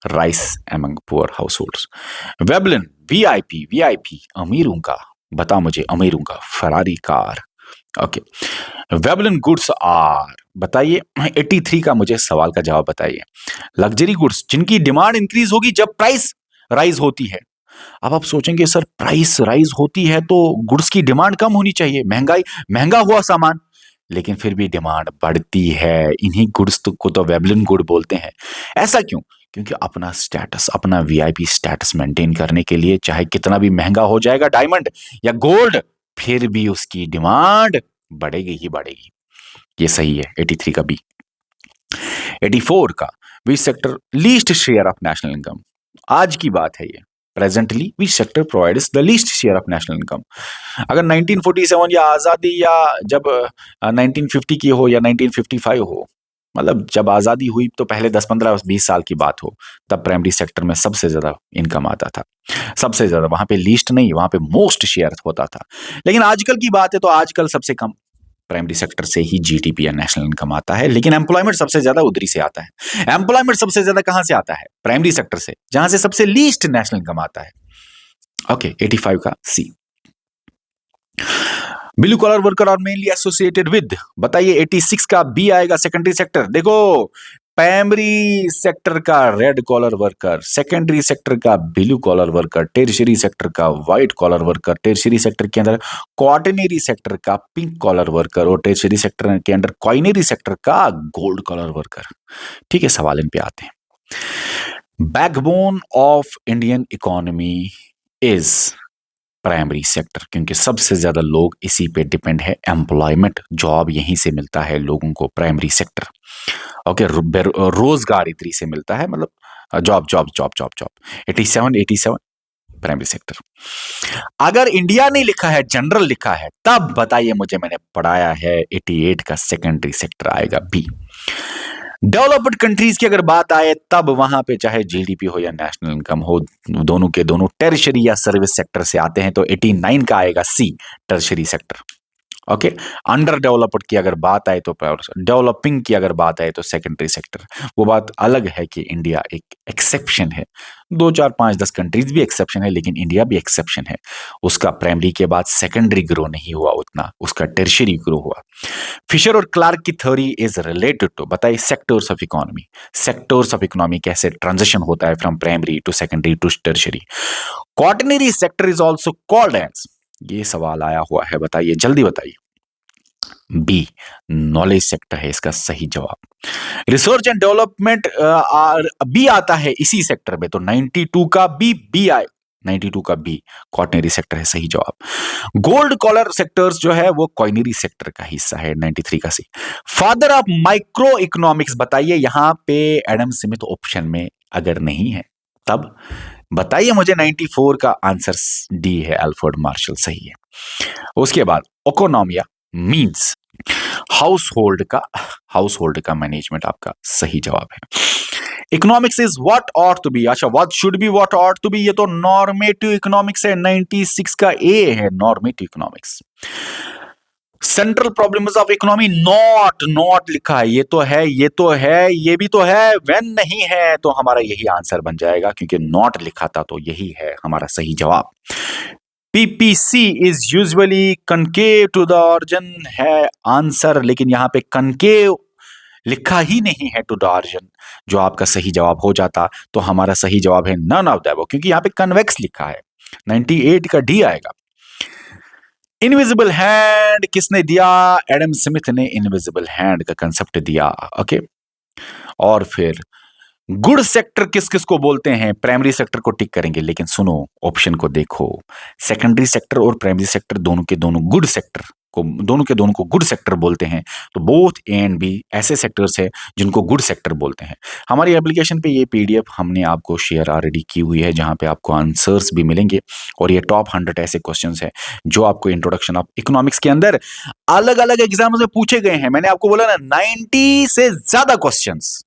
rice among poor households. Veblen, VIP अमीरों का, बता मुझे अमीरों का Ferrari car. Okay, Veblen goods are, बताइए 83 का मुझे सवाल का जवाब बताइए। लग्जरी गुड्स जिनकी डिमांड इंक्रीज होगी जब प्राइस राइज होती है, अब आप सोचेंगे सर प्राइस राइज होती है तो गुड्स की डिमांड कम होनी चाहिए, महंगाई, महंगा हुआ सामान, लेकिन फिर भी डिमांड बढ़ती है। इन्हीं गुड्स को तो वेबलिन गुड बोलते हैं। ऐसा क्यों? क्योंकि अपना स्टेटस, अपना वीआईपी स्टेटस मेंटेन करने के लिए चाहे कितना भी महंगा हो जाएगा डायमंड या गोल्ड, फिर भी उसकी डिमांड बढ़ेगी ही बढ़ेगी। ये सही है 83 का बी। 84 का, which sector least share of national income. आज की बात है ये, presently which sector provides the least share of national income. अगर 1947 या आजादी या जब 1950 की हो या 1955 हो, मतलब जब आजादी हुई तो पहले 10 15 20 साल की बात हो, तब प्राइमरी सेक्टर में सबसे ज्यादा इनकम आता था, सबसे ज्यादा। वहां पे लीस्ट नहीं, वहां पे मोस्ट शेयर होता था। लेकिन आजकल की बात है तो आजकल सबसे कम प्राइमरी सेक्टर से ही जीडीपी या नेशनल इनकम आता है, लेकिन एम्प्लॉयमेंट सबसे ज्यादा उधरी से आता है। एम्प्लॉयमेंट सबसे ज्यादा कहां से आता है? प्राइमरी सेक्टर से, जहां से सबसे लीस्ट नेशनल इनकम आता है। ओके, 85 का C. Blue collar worker are mainly associated with, बताइए 86 का बी आएगा सेकेंडरी सेक्टर। देखो, प्राइमरी सेक्टर का red collar worker, secondary sector का blue collar worker, tertiary sector का white collar worker, tertiary sector के अंदर क्वार्टरनरी सेक्टर का पिंक कॉलर वर्कर और टेरिशरी सेक्टर के अंदर क्वाइनरी सेक्टर का गोल्ड कॉलर वर्कर। ठीक है, सवाल इन पे आते हैं। Backbone of Indian economy is primary sector, क्योंकि सबसे ज्यादा लोग इसी पे डिपेंड है। एम्प्लॉयमेंट, जॉब यहीं से मिलता है लोगों को, प्राइमरी सेक्टर। ओके, रोजगार इतनी से मिलता है, मतलब job job job job job. 87 primary sector. अगर इंडिया नहीं लिखा है, जनरल लिखा है, तब बताइए मुझे, मैंने पढ़ाया है 88 का सेकेंडरी सेक्टर आएगा बी। डेवलप्ड कंट्रीज की अगर बात आए, तब वहां पे चाहे जीडीपी हो या नेशनल इनकम हो, दोनों के दोनों टेरिशरी या सर्विस सेक्टर से आते हैं, तो 89 का आएगा सी, tertiary sector. Okay, under developed की अगर बात आए तो, डेवलपिंग की अगर बात आए तो सेकेंडरी सेक्टर। वो बात अलग है कि इंडिया एक एक्सेप्शन है, 2 4 5 10 कंट्रीज भी एक्सेप्शन है, लेकिन इंडिया भी एक्सेप्शन है। उसका प्राइमरी के बाद सेकेंडरी ग्रो नहीं हुआ उतना, उसका टेरिशरी ग्रो हुआ। फिशर और क्लार्क की थ्योरी इज रिलेटेड टू, बताइए sectors of economy. Sectors of economy कैसे ट्रांजिशन होता है from primary to secondary to tertiary. Quaternary sector is also called as, ये सवाल आया हुआ है, बताइए जल्दी बताइए। बी, नॉलेज सेक्टर है इसका सही जवाब। रिसर्च एंड डेवलपमेंट बी आता है इसी सेक्टर में, तो 92 का बी आए, 92 का बी क्वार्टनरी सेक्टर है सही जवाब। गोल्ड कॉलर सेक्टर्स जो है वो क्वाइनरी सेक्टर का हिस्सा है, 93 का सी। फादर ऑफ माइक्रो इकोनॉमिक्स, बताइए यहां पे एडम स्मिथ ऑप्शन में अगर नहीं है, तब बताइए मुझे। 94 का आंसर डी है, अल्फ्रेड मार्शल सही है। उसके बाद इकोनॉमिया मींस हाउस होल्ड का मैनेजमेंट आपका सही जवाब है। Economics is what ought to be, अच्छा what should be, what ought to be, ये तो नॉर्मेटिव इकोनॉमिक्स है, 96 का ए है normative economics. Central problems of economy, not लिखा है, ये तो है, ये भी तो है, व्हेन नहीं है तो हमारा यही आंसर बन जाएगा, क्योंकि नॉट लिखा था तो यही है हमारा सही जवाब। PPC is usually concave to the origin है आंसर, लेकिन यहां पे कनकेव लिखा ही नहीं है टू द ऑरिजिन, जो आपका सही जवाब हो जाता तो हमारा सही जवाब है नन ऑफ द अबव, क्योंकि यहां पे कन्वेक्स लिखा है। 98 का डी आएगा। इनविजिबल हैंड किसने दिया? एडम स्मिथ ने इनविजिबल हैंड का कंसेप्ट दिया। ओके, और फिर गुड सेक्टर किस किस को बोलते हैं? प्राइमरी सेक्टर को टिक करेंगे, लेकिन सुनो ऑप्शन को देखो, सेकेंडरी सेक्टर और प्राइमरी सेक्टर दोनों के दोनों गुड सेक्टर को गुड सेक्टर बोलते हैं। तो बोथ ए एंड बी ऐसे सेक्टर्स हैं जिनको गुड सेक्टर बोलते हैं। हमारी एप्लीकेशन पे ये पीडीएफ हमने आपको शेयर ऑलरेडी की हुई है, जहां पे आपको आंसर्स भी मिलेंगे, और ये टॉप 100 ऐसे क्वेश्चंस हैं जो आपको इंट्रोडक्शन ऑफ इकोनॉमिक्स के अंदर अलग अलग एग्जाम्स में पूछे गए हैं। मैंने आपको बोला ना 90 से ज्यादा क्वेश्चंस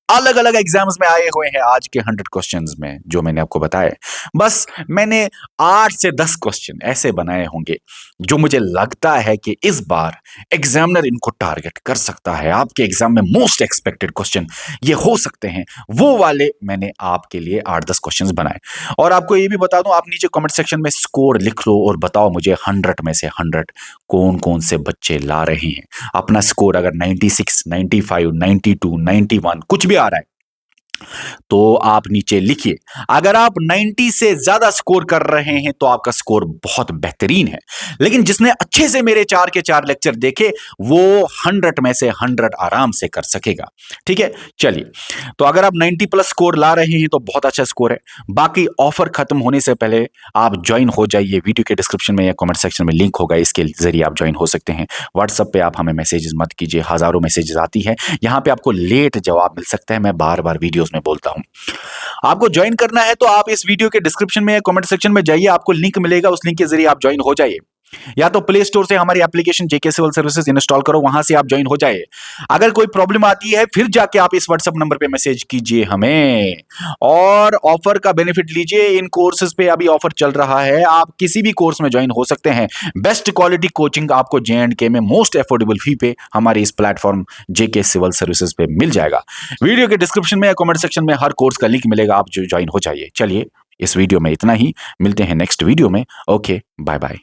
अलग अलग एग्जाम्स में आए हुए हैं आज के 100 क्वेश्चंस में, जो मैंने आपको बताया। बस मैंने 8 से 10 क्वेश्चन ऐसे बनाए होंगे जो मुझे लगता है कि इस बार एग्जामिनर इनको टारगेट कर सकता है। आपके एग्जाम में मोस्ट एक्सपेक्टेड क्वेश्चन ये हो सकते हैं, वो वाले मैंने आपके लिए 8-10 क्वेश्चंस बनाए। और आपको ये भी बता दूं, आप नीचे कमेंट सेक्शन में स्कोर लिख लो और बताओ मुझे 100 में से 100 कौन कौन से बच्चे ला रहे हैं अपना स्कोर। अगर 96, 95, 92, 91 कुछ भी आ रहा है तो आप नीचे लिखिए। अगर आप 90 से ज्यादा स्कोर कर रहे हैं तो आपका स्कोर बहुत बेहतरीन है, लेकिन जिसने अच्छे से मेरे 4 के 4 लेक्चर देखे वो 100 में से 100 आराम से कर सकेगा। ठीक है, चलिए। तो अगर आप 90 प्लस स्कोर ला रहे हैं तो बहुत अच्छा स्कोर है। बाकी ऑफर खत्म होने से पहले आप ज्वाइन हो जाइए। वीडियो के डिस्क्रिप्शन में या कमेंट सेक्शन में लिंक होगा, इसके जरिए आप ज्वाइन हो सकते हैं। व्हाट्सएप पे आप हमें मैसेजेस मत कीजिए, हजारों मैसेजेस आती है, यहां पे आपको लेट जवाब मिल सकता है। मैं बार बार वीडियोस में बोलता हूं। आपको ज्वाइन करना है तो आप इस वीडियो के डिस्क्रिप्शन में या कमेंट सेक्शन में जाइए, आपको लिंक मिलेगा, उस लिंक के जरिए आप ज्वाइन हो जाइए। या तो प्ले स्टोर से हमारी एप्लीकेशन जेके सिविल सर्विसेज इंस्टॉल करो, वहां से आप ज्वाइन हो जाइए। अगर कोई प्रॉब्लम आती है फिर जाके आप इस व्हाट्सएप नंबर पे मैसेज कीजिए हमें, और ऑफर का बेनिफिट लीजिए। इन कोर्सेज पे अभी ऑफर चल रहा है, आप किसी भी कोर्स में ज्वाइन हो सकते हैं। बेस्ट क्वालिटी कोचिंग आपको JNK में मोस्ट अफोर्डेबल फी पे हमारे इस प्लेटफॉर्म जेके सिविल सर्विसेज पे मिल जाएगा। वीडियो के डिस्क्रिप्शन में या कमेंट सेक्शन में हर कोर्स का लिंक मिलेगा, आप जो ज्वाइन हो जाइए। चलिए, इस वीडियो में इतना ही, मिलते हैं नेक्स्ट वीडियो में। Okay, bye bye.